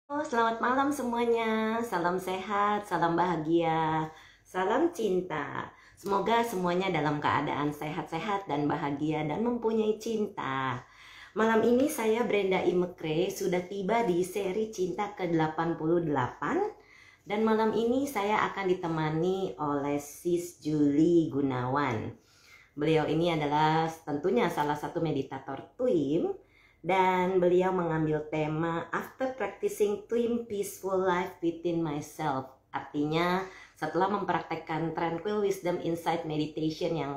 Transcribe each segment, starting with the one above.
Selamat malam semuanya. Salam sehat, salam bahagia, salam cinta. Semoga semuanya dalam keadaan sehat-sehat dan bahagia dan mempunyai cinta. Malam ini saya Brenda Imekre sudah tiba di seri Cinta ke-88 dan malam ini saya akan ditemani oleh Sis Julie Gunawan. Beliau ini adalah tentunya salah satu meditator TWIM dan beliau mengambil tema After Practicing TWIM Peaceful Life Within Myself. Artinya setelah mempraktekkan Tranquil Wisdom Insight Meditation yang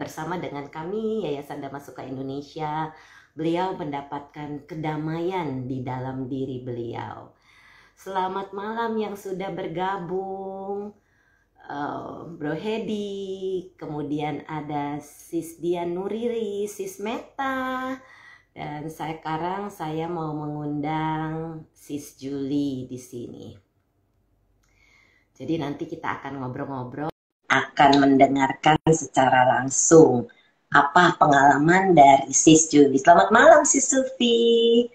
bersama dengan kami Yayasan Dhamma Sukha Indonesia, beliau mendapatkan kedamaian di dalam diri beliau. Selamat malam yang sudah bergabung. Bro Hedi, kemudian ada Sis Dian Nuriri, Sis Meta, dan sekarang saya mau mengundang Sis Julie di sini. Jadi nanti kita akan ngobrol-ngobrol, akan mendengarkan secara langsung apa pengalaman dari Sis Julie. Selamat malam Sis Sufi.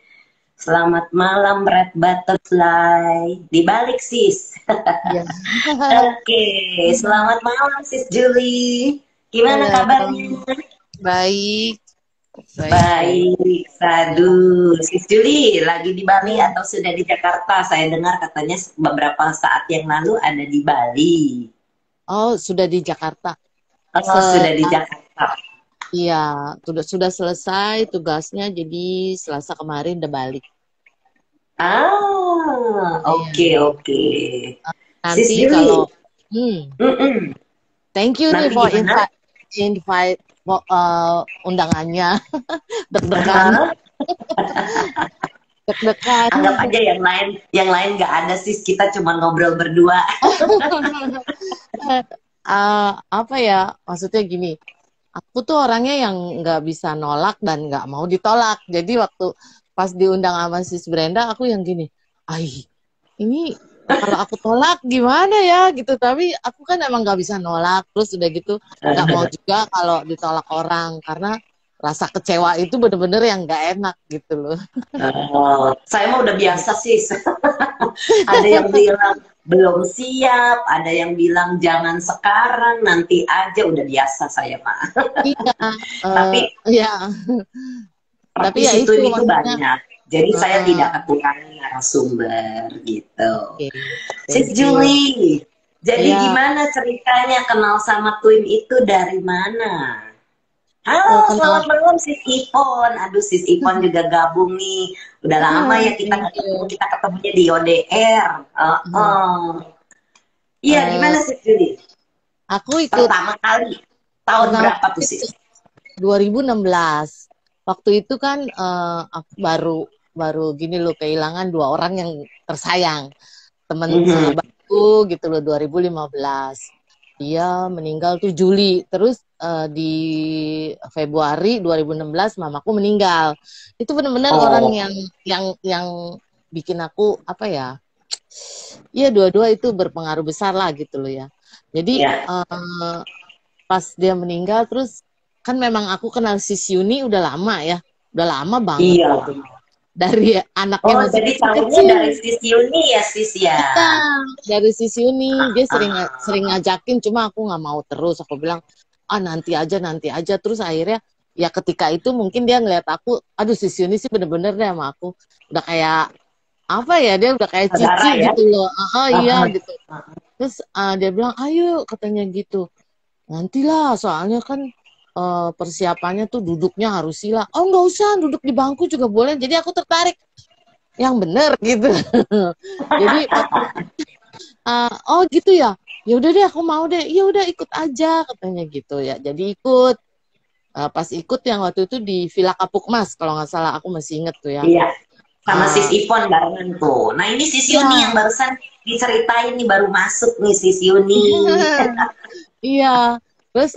Selamat malam Red Butterfly. Dibalik Sis. Ya. Oke, selamat malam Sis Julie. Gimana kabarnya? Baik. Baik, Sadu. Sis Julie lagi di Bali atau sudah di Jakarta? Saya dengar katanya beberapa saat yang lalu ada di Bali. Oh, sudah di Jakarta. Sudah di Jakarta. Iya, sudah selesai tugasnya, jadi Selasa kemarin udah balik. Oke. Nanti Sis Julie. kalau thank you nih for invite undangannya. Deg-degan. Deg-degan. Anggap aja yang lain nggak ada Sis, kita cuma ngobrol berdua. Apa ya, maksudnya gini, aku tuh orangnya yang nggak bisa nolak dan nggak mau ditolak. Jadi waktu pas diundang sama Sis Brenda, aku yang gini, ini kalau aku tolak gimana ya gitu. Tapi aku kan emang nggak bisa nolak. Terus udah gitu nggak mau juga kalau ditolak orang, karena rasa kecewa itu bener-bener yang nggak enak gitu loh. Saya mah udah biasa Sis. Ada yang bilang belum siap, ada yang bilang jangan sekarang, nanti aja, udah biasa saya mah. Iya, Tapi ya itu maksudnya, banyak. Jadi saya tidak kekurangan narasumber gitu. Sis Thank you. Julie, jadi Iya. gimana ceritanya kenal sama TWIM itu dari mana? Halo, selamat malam Sis Ipon. Aduh, Sis Ipon juga gabung nih. Udah lama ya kita ketemu, kita ketemunya di ODR. Iya, gimana Sis Julie? Aku ikut pertama kali tahun berapa tuh Sis? 2016. Waktu itu kan aku baru gini loh, kehilangan 2 orang yang tersayang. Teman sahabatku gitu loh, 2015. Dia meninggal tuh Juli. Terus di Februari 2016 mamaku meninggal. Itu benar-benar orang yang bikin aku apa ya? Iya, dua-dua itu berpengaruh besar lah gitu loh ya. Jadi pas dia meninggal, terus kan memang aku kenal Sis Yuni udah lama ya. Udah lama banget gitu. Dari anaknya masih jadi tahunya dari Sis Yuni ya Sis ya? Iya, dari Sis Yuni. Dia sering ngajakin, cuma aku nggak mau terus. Aku bilang, nanti aja. Terus akhirnya ya ketika itu mungkin dia ngeliat aku, aduh Sis Yuni sih bener-bener deh sama aku. Udah kayak, apa ya, dia udah kayak cici ya? Gitu loh. Iya gitu. Terus dia bilang, ayo katanya gitu. Nantilah, soalnya kan persiapannya tuh duduknya harus sila. Oh nggak usah, duduk di bangku juga boleh. Jadi aku tertarik yang bener gitu. Jadi oh gitu ya. Ya udah deh, aku mau deh. Ya udah ikut aja katanya gitu ya. Jadi ikut. Pas ikut yang waktu itu di Villa Kapukmas kalau nggak salah, aku masih inget tuh ya. Iya. Sama Sis Ipon barengan tuh. Nah ini Sis Yuni yang barusan diceritain nih, baru masuk nih Sis Yuni. Iya. Terus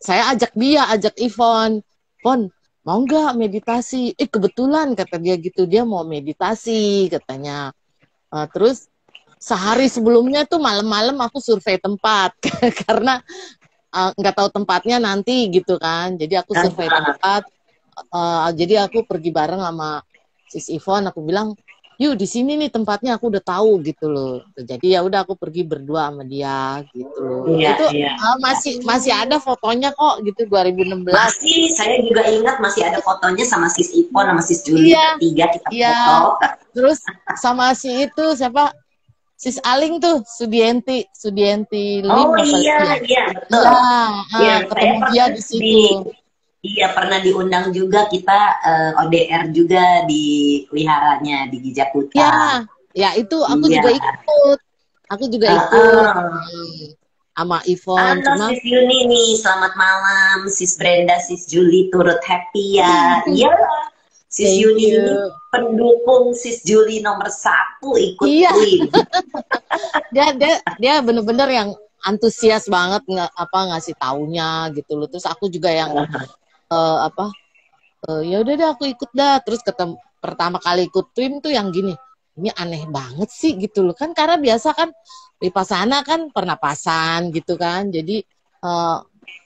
saya ajak Ivon, Pon, mau nggak meditasi? Kebetulan kata dia gitu, dia mau meditasi katanya. Terus sehari sebelumnya tuh malam-malam aku survei tempat karena nggak tahu tempatnya nanti gitu kan. Jadi aku survei tempat. Jadi aku pergi bareng sama Sis Ivon. Aku bilang, yuk di sini nih tempatnya aku udah tahu gitu loh. Jadi ya udah aku pergi berdua sama dia gitu loh. Iya, Itu iya. masih masih ada fotonya kok gitu 2016. Masih, saya juga ingat masih ada fotonya sama Sis Ipon sama Sis Juli, Iya, bertiga kita iya. foto. Terus sama si itu siapa? Sis Aling tuh, Sudienti Lim Oh apa iya, ya? iya betul. Iya, Iya, saya ketemu dia pernah di di situ. iya pernah diundang juga kita ODR juga di wiharanya di Iya, Gijakuta. ya itu aku Iya. juga ikut. Aku juga ikut Heeh. sama Ivon. Halo Cuma Sis Yuni nih, selamat malam. Sis Brenda, Sis Juli turut happy ya. Iya, Sis thank Yuni ini you. pendukung Sis Juli nomor satu ikut Iya, win. dia bener-bener yang antusias banget ngasih taunya gitu loh. Terus aku juga yang apa ya udah deh aku ikut dah. Terus pertama kali ikut tim tuh yang gini, ini aneh banget sih gitu loh kan, karena biasa kan Vipassana kan pernapasan gitu kan, jadi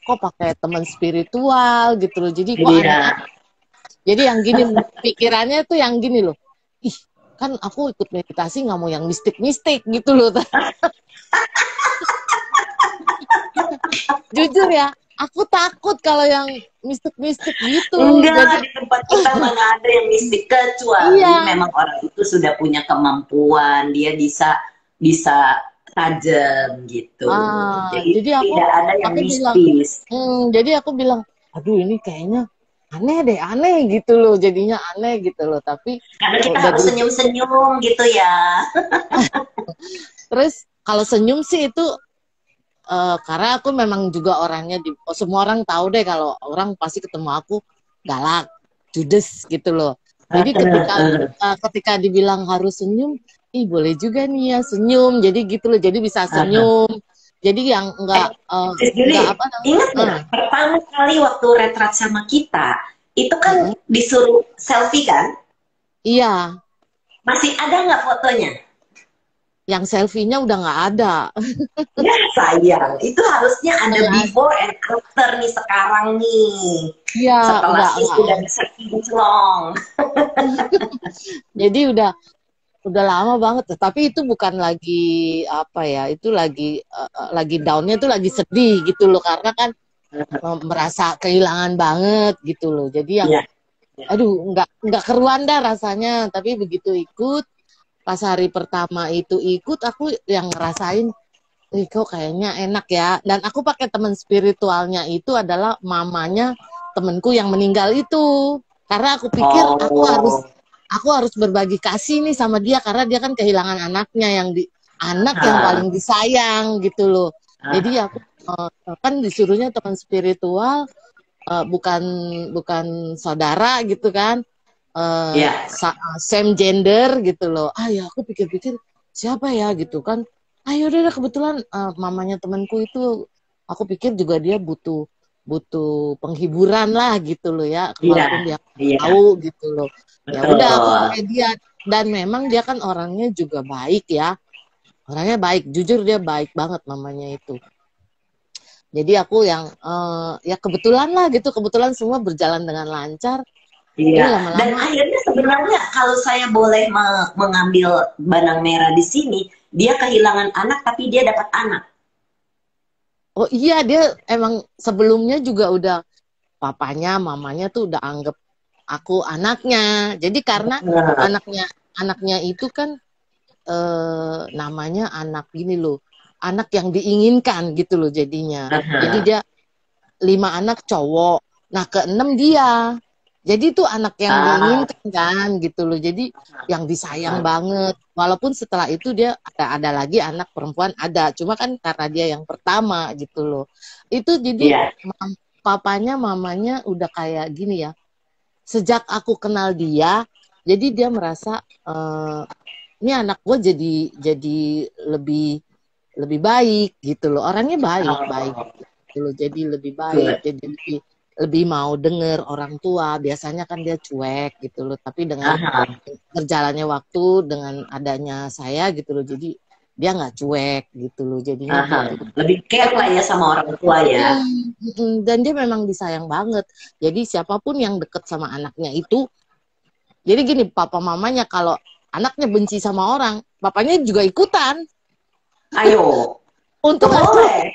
kok pakai teman spiritual gitu loh, jadi kok Iya. aneh. Jadi yang gini pikirannya tuh yang gini loh, ih kan aku ikut meditasi nggak mau yang mistik-mistik gitu loh. Jujur ya, aku takut kalau yang mistik-mistik gitu. Enggak, Jadi di tempat kita mana ada yang mistik kecuali iya, memang orang itu sudah punya kemampuan, dia bisa bisa tajam gitu. Jadi jadi tidak ada yang aku bilang, mistis. jadi aku bilang, aduh ini kayaknya aneh deh, aneh gitu loh, jadinya aneh gitu loh. Tapi Karena kalau kita udah harus senyum-senyum gitu ya. terus kalau senyum sih itu karena aku memang juga orangnya semua orang tahu deh kalau orang pasti ketemu aku galak, judes gitu loh. Jadi ketika dibilang harus senyum, ih boleh juga nih ya senyum. Jadi gitu loh. Jadi bisa senyum. Jadi yang Jadi enggak apa ingat nggak namanya? pertama kali waktu retret sama kita itu kan disuruh selfie kan? Iya, Masih ada nggak fotonya? yang selfie-nya udah nggak ada. Ya sayang, itu harusnya ada Nggak ada. before and after nih sekarang nih. Iya, Setelah nggak sis nggak udah ada. bisa kinclong. Jadi udah lama banget, tapi itu bukan lagi apa ya, itu lagi downnya tuh lagi sedih gitu loh, karena kan merasa kehilangan banget gitu loh. Jadi yang Iya. aduh nggak keruan dah rasanya. Tapi begitu ikut pas hari pertama itu ikut, aku yang ngerasain kok kayaknya enak ya. Dan aku pakai teman spiritualnya itu adalah mamanya temenku yang meninggal itu, karena aku pikir Oh. aku harus berbagi kasih nih sama dia, karena dia kan kehilangan anaknya anak yang paling disayang gitu loh. Jadi aku kan disuruhnya teman spiritual, bukan bukan saudara gitu kan, Ya. same gender gitu loh. Ya aku pikir-pikir siapa ya gitu kan. Ayo deh kebetulan mamanya temanku itu, aku pikir juga dia butuh butuh penghiburan lah gitu loh ya, Iya. walaupun dia Iya. tahu gitu loh. Ya udah aku Betul. pakai dia, dan memang dia kan orangnya juga baik ya, orangnya baik, jujur dia baik banget mamanya itu. Jadi aku yang ya kebetulan lah gitu, kebetulan semua berjalan dengan lancar. Iya. Dan Lama-lama, akhirnya sebenarnya kalau saya boleh mengambil benang merah di sini, dia kehilangan anak tapi dia dapat anak. oh iya dia emang sebelumnya juga udah papanya, mamanya tuh udah anggap aku anaknya. Jadi karena anaknya anaknya itu kan namanya anak gini loh, anak yang diinginkan gitu loh jadinya. Jadi dia 5 anak cowok, nah keenam dia. Jadi itu anak yang diinginkan kan gitu loh. Jadi yang disayang banget. Walaupun setelah itu dia ada lagi anak perempuan ada. Cuma kan karena dia yang pertama gitu loh. Itu jadi papanya mamanya udah kayak gini ya. Sejak aku kenal dia, jadi dia merasa ini anak gue jadi lebih baik gitu loh. Orangnya baik gitu loh. Jadi lebih baik, jadi lebih mau denger orang tua. Biasanya kan dia cuek gitu loh, tapi dengan berjalannya waktu, dengan adanya saya gitu loh, jadi dia nggak cuek gitu loh, jadinya dia lebih care lah ya sama orang tua ya. dan dia memang disayang banget. Jadi siapapun yang deket sama anaknya itu, jadi gini, papa mamanya kalau anaknya benci sama orang, bapaknya juga ikutan. Ayo, Untung aku, boleh.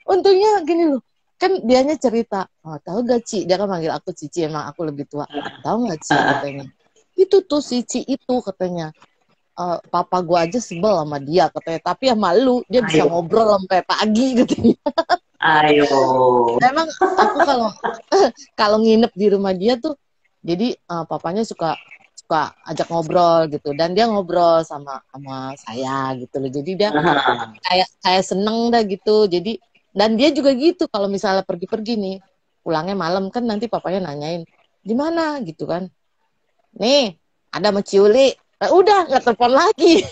untungnya gini loh, kan dianya cerita, oh, tahu gak Ci, dia kan manggil aku Cici, emang aku lebih tua, tahu gak Ci katanya, itu tuh si Ci itu katanya, papa gua aja sebel sama dia katanya, tapi sama lu dia bisa Ayo, ngobrol sampai pagi katanya. ayo. Emang aku kalau kalau nginep di rumah dia tuh, jadi papanya suka suka ajak ngobrol gitu, dan dia ngobrol sama sama saya gitu loh, jadi dia kayak kayak seneng dah gitu. Jadi dan dia juga gitu kalau misalnya pergi-pergi nih, pulangnya malam kan nanti papanya nanyain di mana gitu kan, nih ada sama Ciuli. Udah nggak telepon lagi.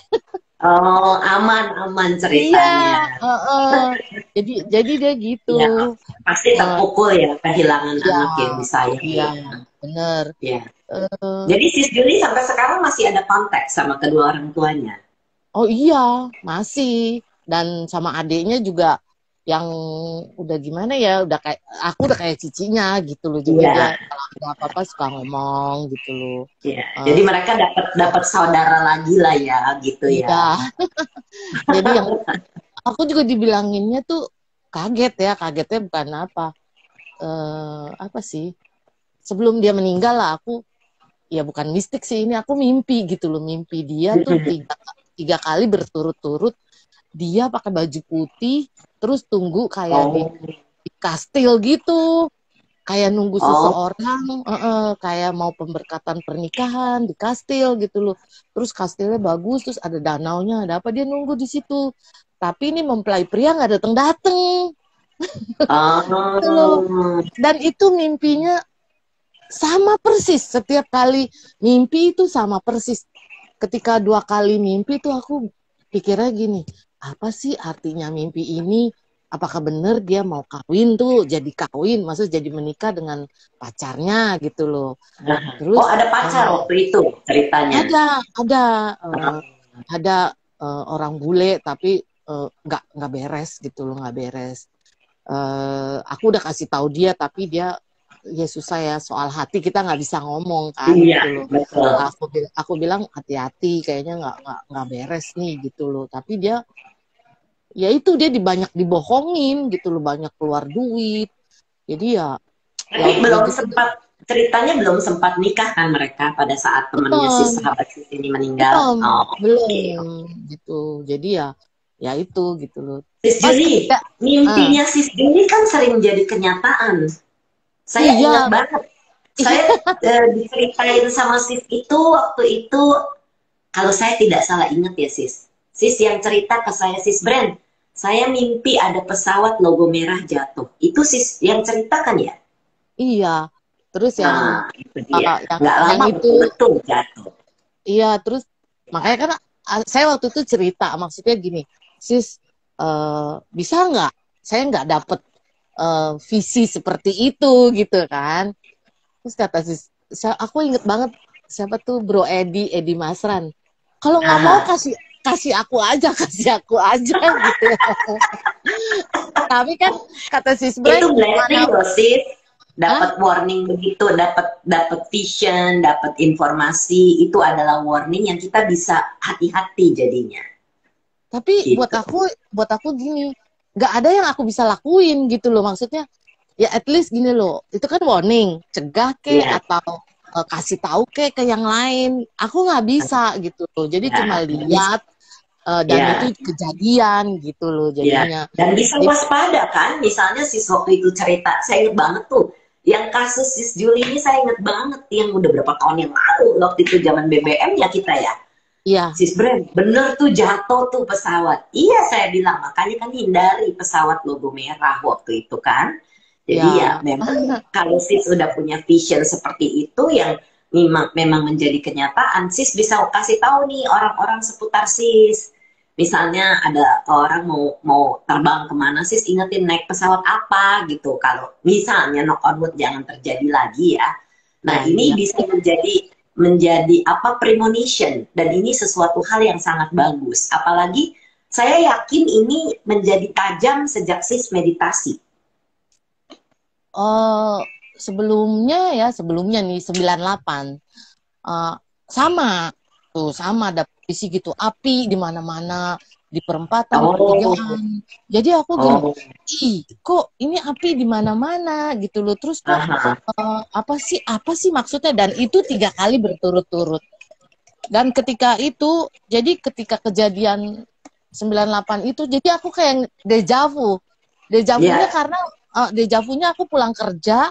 Oh, aman, aman Iya, ceritanya. jadi dia gitu. Ya, pasti Eh, terpukul ya kehilangan iya, anak yang iya, disayangi. bener. Ya. Eh, Jadi Sis Juli sampai sekarang masih ada kontak sama kedua orang tuanya. oh iya, masih. Dan sama adiknya juga yang udah gimana ya, udah kayak aku udah kayak cicinya gitu loh. Jadi dia Iya, kalau ada apa-apa suka ngomong gitu loh. iya. Eh, Jadi mereka dapat dapat saudara lagi lah ya, gitu ya. iya, jadi yang aku juga dibilanginnya tuh kaget ya, kagetnya bukan apa, apa sih? Sebelum dia meninggal lah aku, ya bukan mistik sih ini, aku mimpi gitu loh, mimpi dia tuh tiga kali berturut-turut dia pakai baju putih terus tunggu kayak Oh, di kastil gitu, kayak nunggu oh, seseorang, kayak mau pemberkatan pernikahan di kastil gitu loh, terus kastilnya bagus, terus ada danaunya, ada apa, dia nunggu di situ, tapi ini mempelai pria nggak datang datang gitu loh. oh. Dan itu mimpinya sama persis, setiap kali mimpi itu sama persis. Ketika dua kali mimpi tuh aku pikirnya gini, apa sih artinya mimpi ini? Apakah benar dia mau kawin tuh, jadi kawin, maksudnya jadi menikah dengan pacarnya gitu loh. Nah, oh, Terus ada pacar waktu itu ceritanya. ada eh, ada orang bule tapi nggak beres gitu loh, nggak beres. Aku udah kasih tahu dia tapi dia, ya susah ya, soal hati kita nggak bisa ngomong kan Iya, gitu loh. betul. Aku bilang hati-hati, kayaknya nggak beres nih gitu loh, tapi dia, ya itu dia banyak dibohongin gitu loh, banyak keluar duit, jadi ya Tapi ya belum gitu deh. sempat ceritanya belum sempat nikah kan mereka pada saat temannya si Belum, sahabat sis ini meninggal. belum, Oh, oke. belum gitu, jadi ya itu gitu loh. Sis Pas Juli, ketika mimpinya Sis Juli kan sering jadi kenyataan. Saya ingat iya, banget. Saya diceritain sama Sis itu waktu itu, kalau saya tidak salah ingat ya Sis. Sis yang cerita ke saya, Sis Brand, saya mimpi ada pesawat logo merah jatuh. Itu Sis yang ceritakan ya? iya, terus Nah, itu dia. Nggak yang lama itu, betul-betul jatuh. iya, terus makanya kan saya waktu itu cerita, maksudnya gini, sis, bisa nggak saya nggak dapet visi seperti itu gitu kan. Terus kata sis, aku inget banget, siapa tuh Bro Edi Masran, kalau nggak mau Aha. kasih kasih aku aja kasih aku aja gitu. Tapi kan kata sis Itu Bray, blessing mana, loh sis. ah, Dapat warning begitu, dapat dapat vision, dapat informasi, itu adalah warning yang kita bisa hati-hati jadinya. tapi Gitu. buat aku gini, nggak ada yang aku bisa lakuin gitu loh, maksudnya ya at least gini loh, itu kan warning, cegah ke Iya, atau kasih tahu ke yang lain, aku nggak bisa gitu loh, jadi cuma ya, lihat, dan itu ya, kejadian gitu loh ya. jadinya. Dan bisa Jadi, waspada kan, misalnya sis waktu itu cerita, saya inget banget tuh, yang kasus sis Juli ini saya inget banget, yang udah berapa tahun yang lalu, waktu itu zaman BBM ya kita ya. iya, Sis Brand, bener tuh jatuh tuh pesawat. Iya saya bilang, makanya kan hindari pesawat logo merah waktu itu kan. Jadi ya ya, memang kalau sis sudah punya vision seperti itu yang memang menjadi kenyataan, sis bisa kasih tahu nih orang-orang seputar sis. Misalnya ada orang mau terbang kemana, sis ingetin naik pesawat apa gitu. Kalau misalnya knock on wood jangan terjadi lagi ya. Nah ya, ini iya. bisa menjadi apa premonition, dan ini sesuatu hal yang sangat bagus. Apalagi saya yakin ini menjadi tajam sejak sis meditasi. Oh, sebelumnya nih 98 sama tuh, sama ada visi gitu, api di mana-mana, di perempatan, di Oh, pertigaan. Jadi aku gini, oh, ih kok ini api di mana-mana gitu loh. Terus kok aha, apa sih maksudnya? Dan itu 3 kali berturut-turut. Dan ketika itu, jadi ketika kejadian 98 itu, jadi aku kayak dejavu. Dejavunya ya, karena dejavunya aku pulang kerja,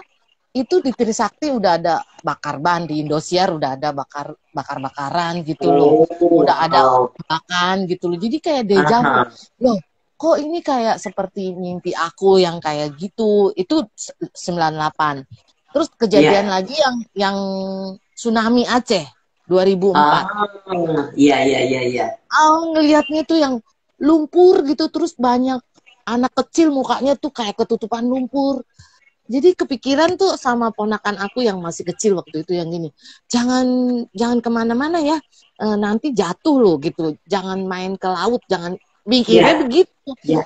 itu di Trisakti udah ada bakar ban, di Indosiar udah ada bakar-bakaran gitu loh. oh, Udah ada wow, makan gitu loh. Jadi kayak dejavu. aha, Loh, kok ini kayak seperti mimpi aku yang kayak gitu. Itu 98. Terus kejadian ya, lagi yang tsunami Aceh 2004. ah, iya, iya, iya, iya, Ngelihatnya tuh yang lumpur gitu, terus banyak anak kecil mukanya tuh kayak ketutupan lumpur. Jadi kepikiran tuh sama ponakan aku yang masih kecil waktu itu yang gini, jangan jangan kemana-mana ya, nanti jatuh loh gitu, jangan main ke laut, jangan, mikirnya iya, begitu. iya,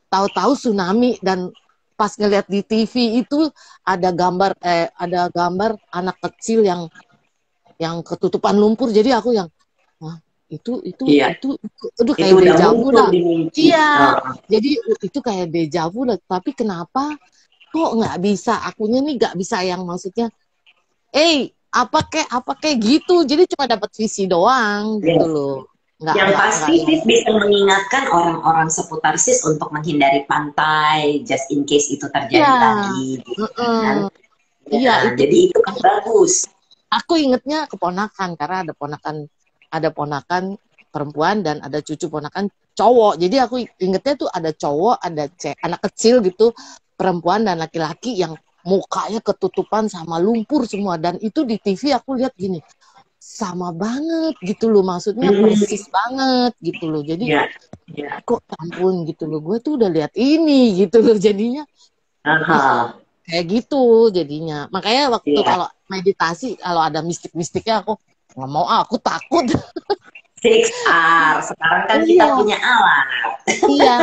Tahu-tahu tsunami, dan pas ngeliat di TV itu ada gambar anak kecil yang ketutupan lumpur, jadi aku yang wah, itu itu iya. itu itu aduh Itu kayak udah dejavu muncul dah. di mimpi. Iya, Ah, jadi itu kayak dejavu lah. Tapi kenapa kok nggak bisa? Akunya nih nggak bisa yang maksudnya, apa kayak gitu. Jadi cuma dapat visi doang gitu iya. loh. Yang Nggak pasti yang. Sis bisa mengingatkan orang-orang seputar Sis untuk menghindari pantai, just in case itu Iya, terjadi lagi, gitu kan? heeh. Iya Ya, itu. jadi itu kan bagus. Aku ingetnya keponakan karena ada ponakan perempuan dan ada cucu ponakan cowok. Jadi aku ingetnya tuh ada cowok, ada anak kecil gitu, perempuan dan laki-laki yang mukanya ketutupan sama lumpur semua. Dan itu di TV aku lihat gini, sama banget gitu loh, maksudnya Hmm, persis banget gitu loh. Jadi ya, ya. kok ampun gitu loh, gue tuh udah lihat ini gitu loh, jadinya ih Aha, kayak gitu jadinya. Makanya waktu ya. kalau meditasi, kalau ada mistik-mistiknya aku nggak mau, aku takut. 6R. Sekarang kan kita Iya, punya alat. iya,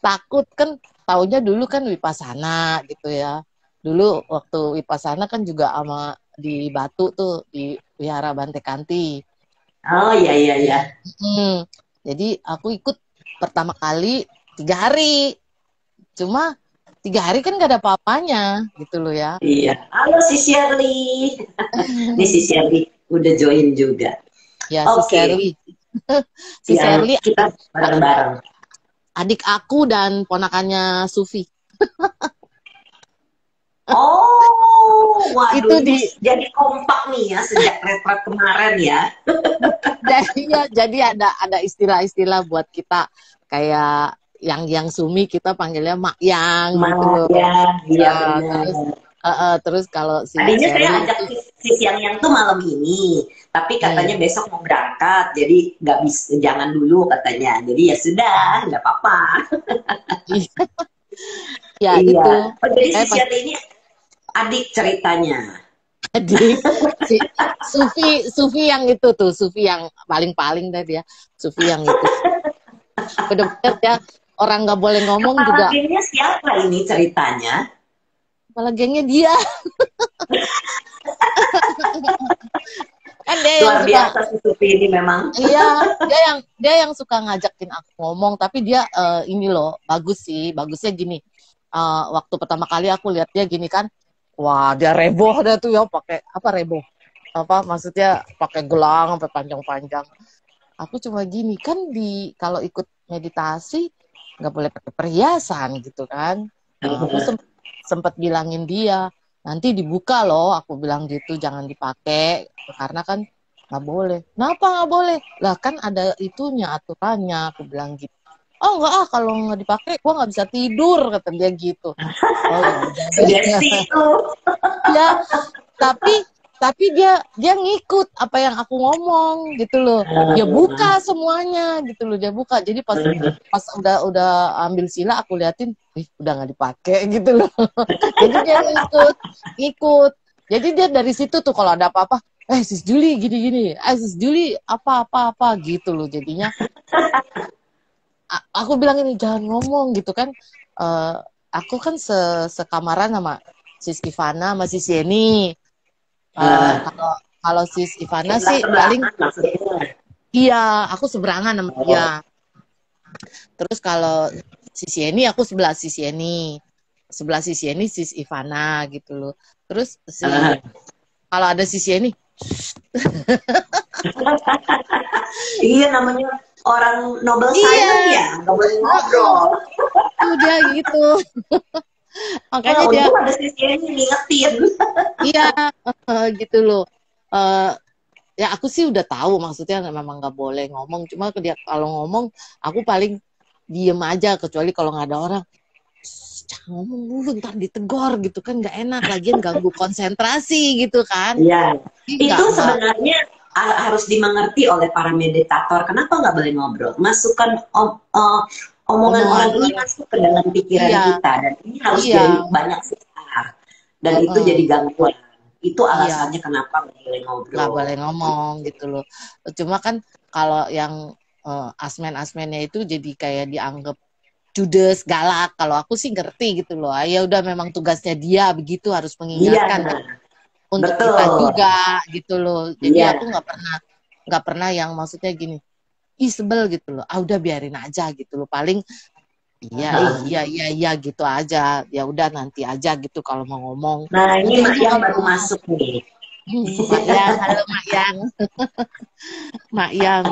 takut kan. Taunya dulu kan Wipasana gitu ya. Dulu waktu Wipasana kan juga sama di Batu tuh, di Wihara Bante Kanti. Oh, iya, iya, iya. Hmm. Jadi aku ikut pertama kali 3 hari. Cuma 3 hari kan gak ada apa-apanya gitu loh ya. Iya. Halo si Shirley. Ini si Shirley udah join juga. Ya si Oke, Sherly. Si yang Sherly kita bareng-bareng. adik aku dan ponakannya Sufi. Oh, waduh Itu ini jadi kompak nih ya sejak retret kemarin ya. jadi ada istilah-istilah buat kita, kayak yang Sumi kita panggilnya Mak Yang gitu loh. Maya, iya Ya, benar. terus kalau si Tadinya saya Sherly ajak itu sis yang tuh malam ini, tapi katanya hmm, besok mau berangkat, jadi nggak bisa, jangan dulu katanya. Jadi ya sudah, nggak apa-apa. ya Iya. itu Oh, jadi si saya pas Shirley ini adik ceritanya. adik si Sufi yang itu tuh, Sufi yang paling-paling tadi ya, Sufi yang itu bener-bener ya, orang nggak boleh ngomong Kepala juga, gengnya siapa ini ceritanya? kepala gengnya dia. Kan dia yang Luar suka. biasa si Sufi ini memang. Iya, dia yang suka ngajakin aku ngomong, tapi dia ini loh, bagus sih. Bagusnya gini. Waktu pertama kali aku lihat dia gini kan, wah, dia reboh dah tuh ya, pakai apa reboh? Apa maksudnya pakai gelang sampai panjang-panjang. Aku cuma gini kan, kalau ikut meditasi nggak boleh pakai perhiasan gitu kan. Aku sempat bilangin dia, nanti dibuka loh, aku bilang gitu, jangan dipakai karena kan nggak boleh. Kenapa nggak boleh? Lah kan ada itunya, aturannya, aku bilang gitu. Oh enggak ah, kalau nggak dipakai gua nggak bisa tidur, kata dia gitu. Oh ya udah deh. Sugesti itu. Ya, tapi dia ngikut apa yang aku ngomong gitu loh. Dia buka semuanya gitu loh, dia buka. Jadi pas pas udah ambil sila, aku liatin, udah nggak dipakai gitu loh. Jadi dia ngikut. Jadi dia dari situ tuh kalau ada apa-apa, sis Juli gini-gini, sis Juli apa-apa gitu loh. Jadinya aku bilang ini jangan ngomong gitu kan. Eh, aku kan sekamaran sama sis Ivana sama sis Yeni. Ah, Kalau kalau sis Ivana sebelah sih paling sebelahan maksudnya. iya, aku seberangan sama Oh, dia. Terus kalau sis Yeni aku sebelah sis Yeni. Sebelah sis Yeni sis Ivana gitu loh. Terus si ah. kalau ada sis Yeni, Iya namanya orang Nobel Simon iya, ya, nggak boleh ngobrol. tuh dia gitu. Nah, Makanya dia untung ada sisi ini ngingetin. iya gitu loh. Eh, ya aku sih udah tahu maksudnya memang nggak boleh ngomong. Cuma dia kalau ngomong aku paling diem aja kecuali kalau nggak ada orang. "Shh, jangan ngomong dulu ntar ditegor gitu kan nggak enak lagian ganggu konsentrasi gitu kan. Iya, Jadi itu nggak sebenarnya harus dimengerti oleh para meditator. Kenapa nggak boleh ngobrol? Masukkan omongan omongan orang ini orang. masuk ke dalam pikiran Iya, kita dan ini harus iya, jadi banyak siar dan itu heeh, jadi gangguan. Itu iya. alasannya kenapa nggak boleh Nggak ngobrol. boleh ngomong gitu loh. Cuma kan kalau yang asmen-asmennya itu jadi kayak dianggap judes, galak. Kalau aku sih ngerti gitu loh. Ah, ya udah memang tugasnya dia begitu harus Iya, mengingatkan kan untuk kita betul. juga gitu loh. Jadi aku Iya. nggak pernah yang maksudnya gini, ih sebel gitu loh. Ah udah biarin aja gitu loh. Paling iya iya iya iya gitu aja. Ya udah nanti aja gitu kalau mau ngomong. Nah, ini Nanti Mak aja yang kalau baru mau ngomong. masuk nih. Mak Yang, halo Mak Yang. Mak Yang.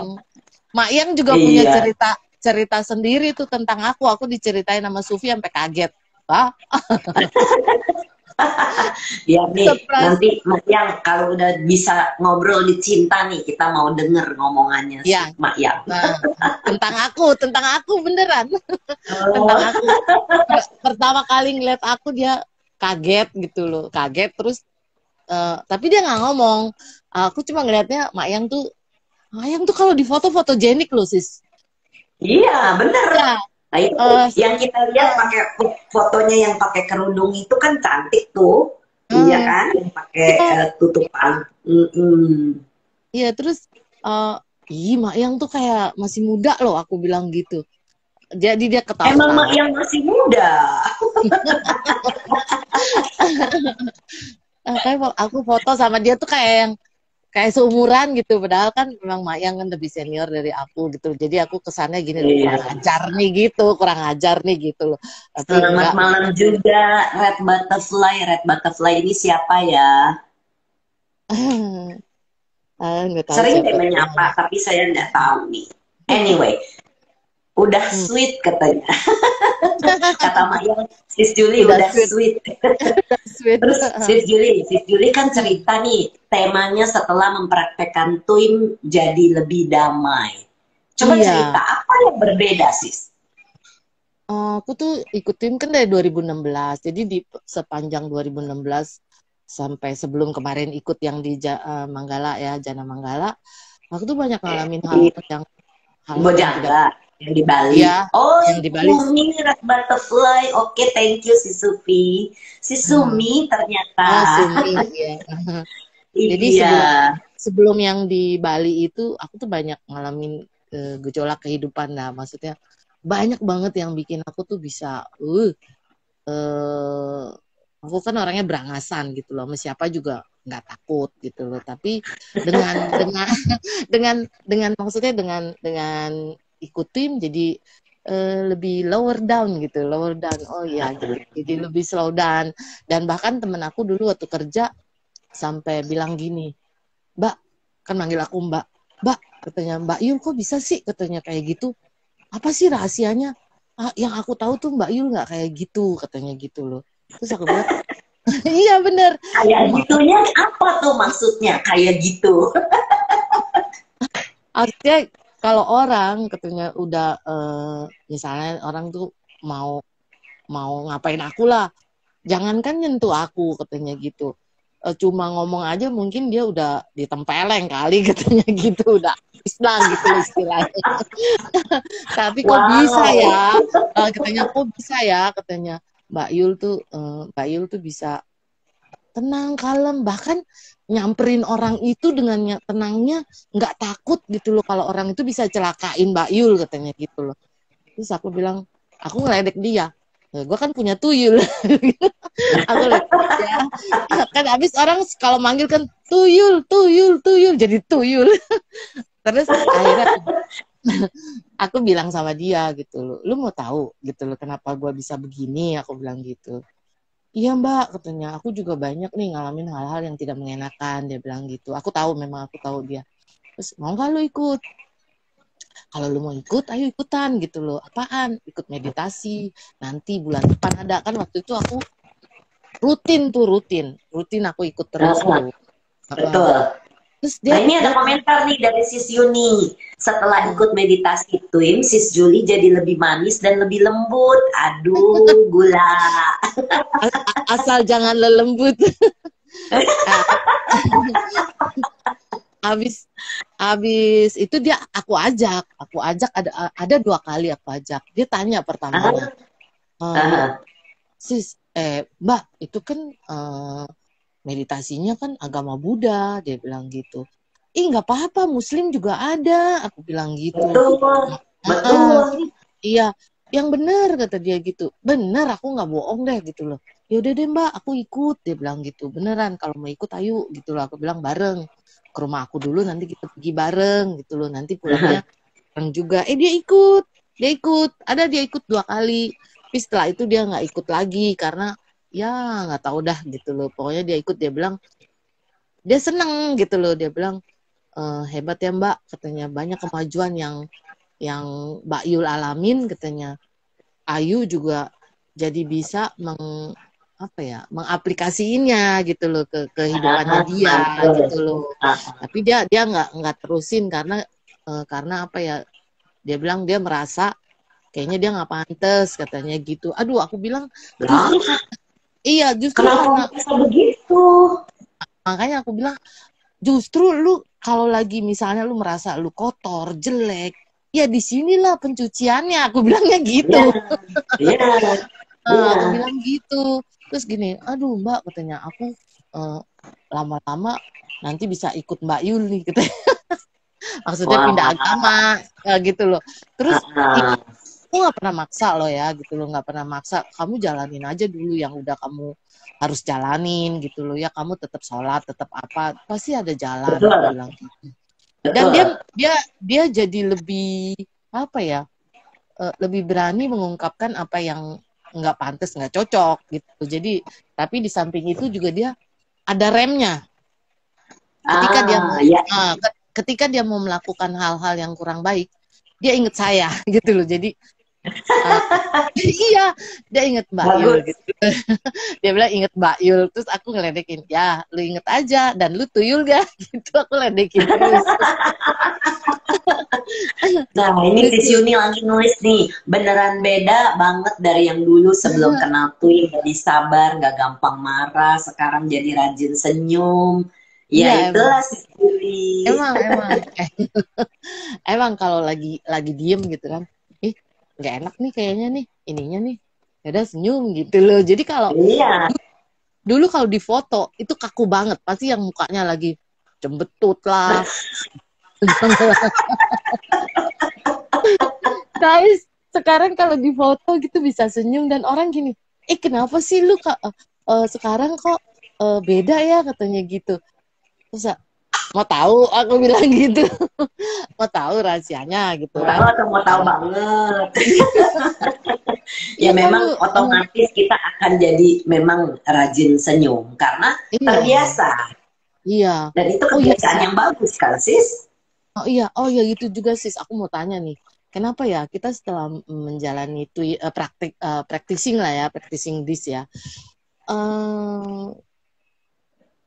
Mak Yang juga punya Iya. cerita cerita sendiri tuh tentang aku. Aku diceritain sama Sufi sampai kaget. Wah, Ya nih, surprise. nanti Mak Yang kalau udah bisa ngobrol di cinta nih, kita mau denger ngomongannya si Ya, Mak Yang. nah, tentang aku beneran. Tentang Oh, aku. Pertama kali ngeliat aku dia kaget gitu loh. Kaget terus tapi dia nggak ngomong. Aku cuma ngeliatnya Mak Yang tuh kalau di foto-foto jenik loh, Sis. iya bener. Ya, Nah itu eh, yang kita lihat eh, pakai fotonya yang pakai kerudung itu kan cantik tuh, iya eh, kan? Yang pakai ya, tutupan. Mm-mm. iya terus eh ih Mak Yang tuh kayak masih muda loh aku bilang gitu. Jadi dia Emang Mak ketawa-ketawa. Yang masih muda. Kan aku foto sama dia tuh kayak seumuran gitu. Padahal kan memang Mak Yang kan lebih senior dari aku gitu. Jadi aku kesannya gini loh, Iya. kurang ajar nih gitu loh. Tapi Selamat enggak. malam juga Red Butterfly. Red Butterfly ini siapa ya? Nggak tahu Sering siapa deh tuh. menyapa, tapi saya nggak tahu nih. Anyway, udah Hmm. sweet katanya. Kata Mayang, Sis Juli Udah udah sweet, sweet. udah sweet. Terus Sis Juli kan cerita nih, temanya setelah mempraktekkan TWIM jadi lebih damai. Coba cerita, Iya. apa yang berbeda Sis? Aku tuh ikutin kan dari 2016. Jadi di sepanjang 2016 sampai sebelum kemarin ikut yang di Manggala ya, Jana Manggala, aku tuh banyak ngalamin Di hal-hal yang tidak Bojangga, yang di Bali. ya Oh, yang di Bali. Sumi Red Butterfly. Oke, thank you si Sufi. Si Hmm. Sumi ternyata. Oh, Sumi ya. Jadi Iya. sebelum yang di Bali itu aku tuh banyak ngalamin gejolak kehidupan. Nah, maksudnya banyak banget yang bikin aku tuh bisa eh aku kan orangnya berangasan gitu loh, sama siapa juga nggak takut gitu loh. Tapi dengan dengan maksudnya dengan ikut tim jadi lebih lower down gitu, lower down. Oh iya gitu. Jadi lebih slow down. Dan bahkan temen aku dulu waktu kerja sampai bilang gini, Mbak, kan manggil aku Mbak katanya Mbak Yul kok bisa sih katanya kayak gitu. Apa sih rahasianya? Yang aku tahu tuh Mbak Yul nggak kayak gitu katanya gitu loh. Terus aku bilang, iya bener. Kayak Oh masa gitunya apa tuh maksudnya? Kayak gitu. artinya kalau orang katanya udah misalnya orang tuh mau mau ngapain aku lah, jangankan nyentuh aku katanya gitu. Cuma ngomong aja mungkin dia udah ditempeleng kali katanya gitu, udah Islam gitu istilahnya. Tapi kok bisa Wow. ya? Katanya kok bisa ya? Katanya Mbak Yul tuh bisa tenang, kalem, bahkan nyamperin orang itu dengan tenangnya, nggak takut gitu loh kalau orang itu bisa celakain Mbak Yul katanya gitu loh. Terus aku bilang, aku ngeledek dia. Gue kan punya tuyul. Aku ya kan habis orang kalau manggil kan tuyul, tuyul, tuyul jadi tuyul. Terus akhirnya aku bilang sama dia gitu loh, lu mau tahu gitu loh kenapa gue bisa begini? Aku bilang gitu. Iya mbak, katanya aku juga banyak nih ngalamin hal-hal yang tidak mengenakan, dia bilang gitu. Aku tahu, memang aku tahu dia. Terus mau nggak lu ikut? Kalau lu mau ikut, ayo ikutan gitu loh. Apaan? Ikut meditasi. Nanti bulan depan ada kan, waktu itu aku rutin aku ikut terus Nah, tuh. betul. Terus Nah, dia ini ada dia komentar nih dari Sis Yuni. Setelah uh, ikut meditasi Twim, Sis Juli jadi lebih manis dan lebih lembut. Aduh, gula. asal jangan lelembut. habis habis itu dia aku ajak ada 2 kali aku ajak. Dia tanya pertamanya, Ah, sis mbak itu kan meditasinya kan agama Buddha, dia bilang gitu. Ih nggak apa-apa, Muslim juga ada, aku bilang gitu. betul, betul. Terus iya, yang benar kata dia gitu. Bener, aku nggak bohong deh gitu loh. Ya udah deh mbak, aku ikut, dia bilang gitu. Beneran, kalau mau ikut ayo gitu loh. Aku bilang bareng ke rumah aku dulu, nanti kita pergi bareng gitu loh. Nanti pulangnya bareng juga. Dia ikut 2 kali. Tapi setelah itu dia nggak ikut lagi karena ya nggak tahu dah gitu loh. Pokoknya dia ikut, dia bilang dia seneng gitu loh. Dia bilang hebat ya mbak, katanya banyak kemajuan yang Mbak Yul alamin, katanya. Ayu juga jadi bisa mengaplikasiinnya gitu loh ke kehidupannya dia gitu Mantul. loh. Tapi dia nggak terusin karena apa ya? Dia bilang dia merasa kayaknya dia nggak pantas, katanya gitu. Aduh, aku bilang Lah, justru iya, justru karena kenapa bisa begitu? makanya aku bilang justru lu kalau lagi misalnya lu merasa lu kotor, jelek, ya disinilah pencuciannya. Aku bilangnya gitu. Ya, ya, Aku ya. bilang gitu. Terus gini, aduh Mbak, katanya aku eh, lama-lama nanti bisa ikut Mbak Yul nih, gitu. Maksudnya pindah Wah, agama, gitu loh. Terus ah, aku nggak pernah maksa loh ya, gitu loh, nggak pernah maksa. Kamu jalanin aja dulu yang udah kamu harus jalanin, gitu loh ya. Kamu tetap sholat, tetap apa, pasti ada jalan. Aku betul, bilang gitu. Dan dia betul. dia dia jadi lebih apa ya? Lebih berani mengungkapkan apa yang nggak pantas, nggak cocok gitu. Jadi, tapi di samping itu juga dia ada remnya. Ketika dia Ah, mau ya, ketika dia mau melakukan hal-hal yang kurang baik, dia inget saya gitu loh. Jadi uh, iya, dia inget Mbak Yul bagus. gitu. Dia bilang inget Mbak Yul, terus aku ngeledekin, ya lu inget aja, dan lu tuyul gak? Gitu aku ledekin terus. Nah, ini Sis Lucu. Yuni lagi nulis nih, beneran beda banget dari yang dulu sebelum kenal Twin, jadi sabar, gak gampang marah, sekarang jadi rajin senyum. Ya Iya emang, itulah Sis Yuli. emang. Emang kalau lagi diem gitu kan, ih nggak enak nih kayaknya nih ininya nih, ya udah senyum gitu loh. Jadi kalau Iya. dulu kalau di foto itu kaku banget, pasti yang mukanya lagi cembetut lah. Guys, sekarang kalau di foto gitu bisa senyum dan orang gini, kenapa sih lu sekarang kok beda ya, katanya gitu. Terus mau tahu, aku bilang gitu. Mau tahu rahasianya gitu Mau tahu kan. atau mau tahu Karena banget. Ya iya kamu memang otomatis kita akan jadi memang rajin senyum karena iya terbiasa. iya. Dan itu Oh iya kebiasaan sih. yang bagus kan, Sis? Oh iya itu juga sis. Aku mau tanya nih, kenapa ya kita setelah menjalani itu practicing lah ya, practicing this ya. eh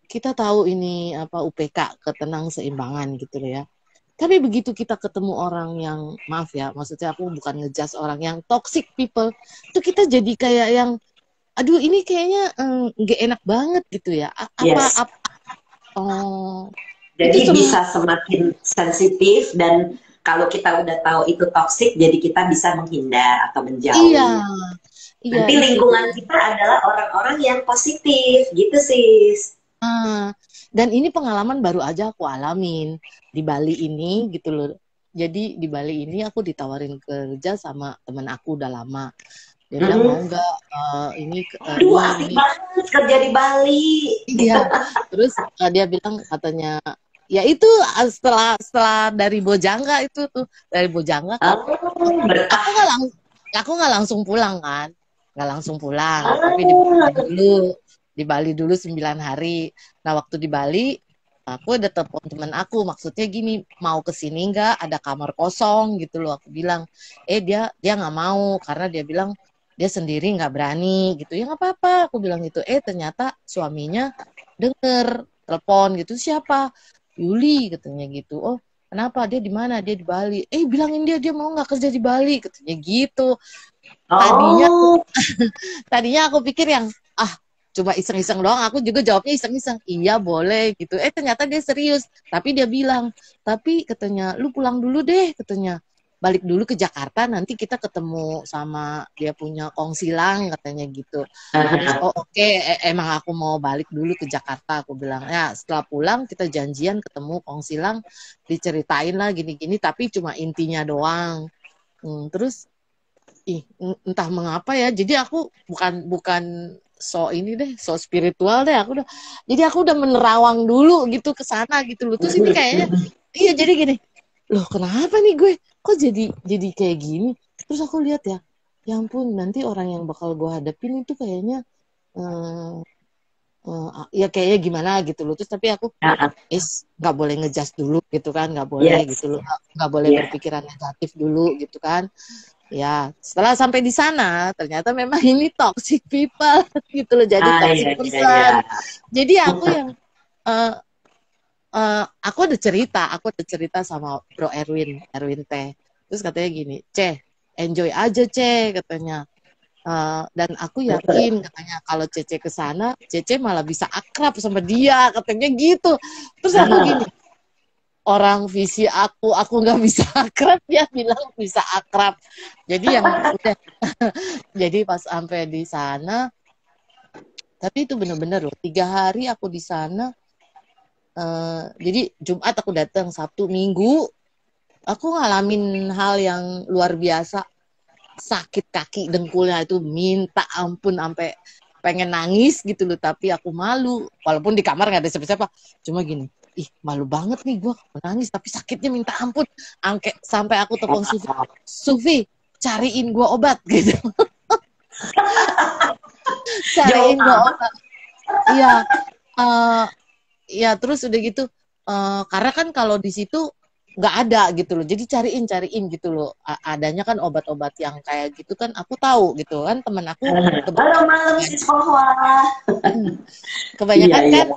kita tahu ini apa UPK, ketenang seimbangan gitu loh ya. Tapi begitu kita ketemu orang yang, maaf ya, maksudnya aku bukan ngejudge orang yang toxic people, itu kita jadi kayak yang, aduh ini kayaknya nggak enak banget gitu ya. Yes. Oh, itu Jadi bisa semakin sensitif dan kalau kita udah tahu itu toksik, jadi kita bisa menghindar atau iya, menjauh. iya Nanti itu. lingkungan kita adalah orang-orang yang positif, gitu sis. Ah, dan ini pengalaman baru aja aku alamin di Bali ini gitu loh. Jadi di Bali ini aku ditawarin kerja sama temen aku udah lama. Dia bilang mau nggak Aduh, asik ini. banget kerja di Bali. Iya. Terus dia bilang katanya ya itu setelah setelah dari Bojangga itu tuh dari Bojangga kan Oh, aku berkah. nggak lang aku nggak langsung pulang kan, nggak langsung pulang tapi di Bali Ah, dulu, di Bali dulu 9 hari. Nah waktu di Bali aku ada telepon teman aku, maksudnya gini, mau ke sini nggak, ada kamar kosong gitu loh. Aku bilang dia dia nggak mau karena dia bilang dia sendiri nggak berani gitu. Ya nggak apa-apa aku bilang gitu. Ternyata suaminya denger telepon gitu, siapa, Yuli katanya gitu. Oh kenapa, dia di mana, dia di Bali. Bilangin dia mau nggak kerja di Bali katanya gitu. Tadinya oh, tadinya aku pikir yang coba iseng-iseng doang, aku juga jawabnya iseng-iseng, iya boleh gitu. Ternyata dia serius, tapi dia bilang, tapi katanya lu pulang dulu deh katanya, balik dulu ke Jakarta, nanti kita ketemu sama dia punya Kong Silang katanya gitu. Terus oke, emang aku mau balik dulu ke Jakarta, aku bilang ya setelah pulang kita janjian ketemu Kong Silang, diceritain lah gini-gini, tapi cuma intinya doang. Terus entah mengapa ya, jadi aku bukan bukan so ini deh, so spiritual deh aku udah, jadi aku udah menerawang dulu gitu ke sana gitu loh. Terus ini kayaknya iya, jadi gini, loh kenapa nih gue kok jadi kayak gini. Terus aku lihat ya ampun, nanti orang yang bakal gue hadapin itu kayaknya eh, ya kayaknya gimana gitu loh. Terus tapi aku nggak boleh ngejudge dulu gitu kan, nggak boleh gitu yes, loh, nggak boleh yeah. berpikiran negatif dulu gitu kan. Ya, setelah sampai di sana, ternyata memang ini toxic people gitu loh, jadi Iya, toxic iya, iya. person. Jadi aku yang uh, aku ada cerita sama Bro Erwin teh. Terus katanya gini, enjoy aja katanya. Dan aku yakin katanya kalau Cece ke sana, Cece malah bisa akrab sama dia, katanya gitu. Terus aku gini, orang visi aku nggak bisa akrab, dia bilang bisa akrab. Jadi yang udah jadi pas sampai di sana, tapi itu bener-bener loh 3 hari aku di sana. Jadi Jumat aku datang, Sabtu Minggu aku ngalamin hal yang luar biasa, sakit kaki dengkulnya itu minta ampun, sampai pengen nangis gitu loh, tapi aku malu walaupun di kamar nggak ada siapa-siapa, cuma gini, malu banget nih gue nangis tapi sakitnya minta ampun. Sampai aku telepon Sufi cariin gue obat gitu. Jauh Cariin gue amat. obat, iya. Ya terus udah gitu, karena kan kalau di situ nggak ada gitu loh, jadi cariin gitu loh. Adanya kan obat-obat yang kayak gitu kan, aku tahu gitu kan, temen aku Halo malam si sekolah. Iya, kebanyakan iya. kan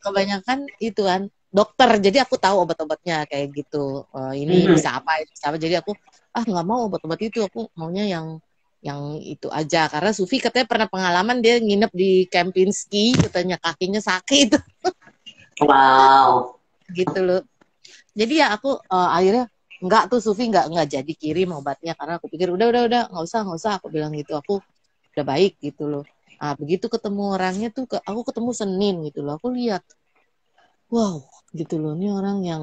kebanyakan itu kan dokter, jadi aku tahu obat-obatnya kayak gitu. Ini bisa apa, jadi aku nggak mau obat-obat itu, aku maunya yang itu aja. Karena Sufi katanya pernah pengalaman dia nginep di Kempinski, katanya kakinya sakit Wow. gitu loh. Jadi ya aku akhirnya enggak tuh, Sufi nggak jadi kirim obatnya, karena aku pikir udah nggak usah aku bilang gitu, aku udah baik gitu loh. Begitu ketemu orangnya tuh, aku ketemu Senin gitu loh, aku lihat wow gitu loh, ini orang yang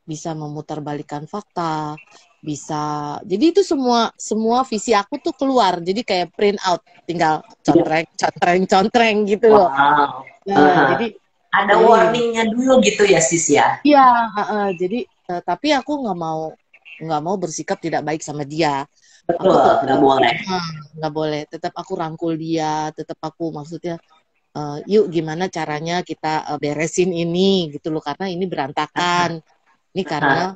bisa memutarbalikkan fakta, bisa, jadi itu semua semua visi aku tuh keluar, jadi kayak print out, tinggal contreng gitu loh. Wow. Nah jadi Ada gini. warningnya dulu gitu ya sis ya. Iya, jadi tapi aku nggak mau bersikap tidak baik sama dia. Aku Betul, tetap nggak boleh. nggak boleh. Tetap aku rangkul dia. Tetap aku maksudnya, yuk gimana caranya kita beresin ini gitu loh, karena ini berantakan. Ini karena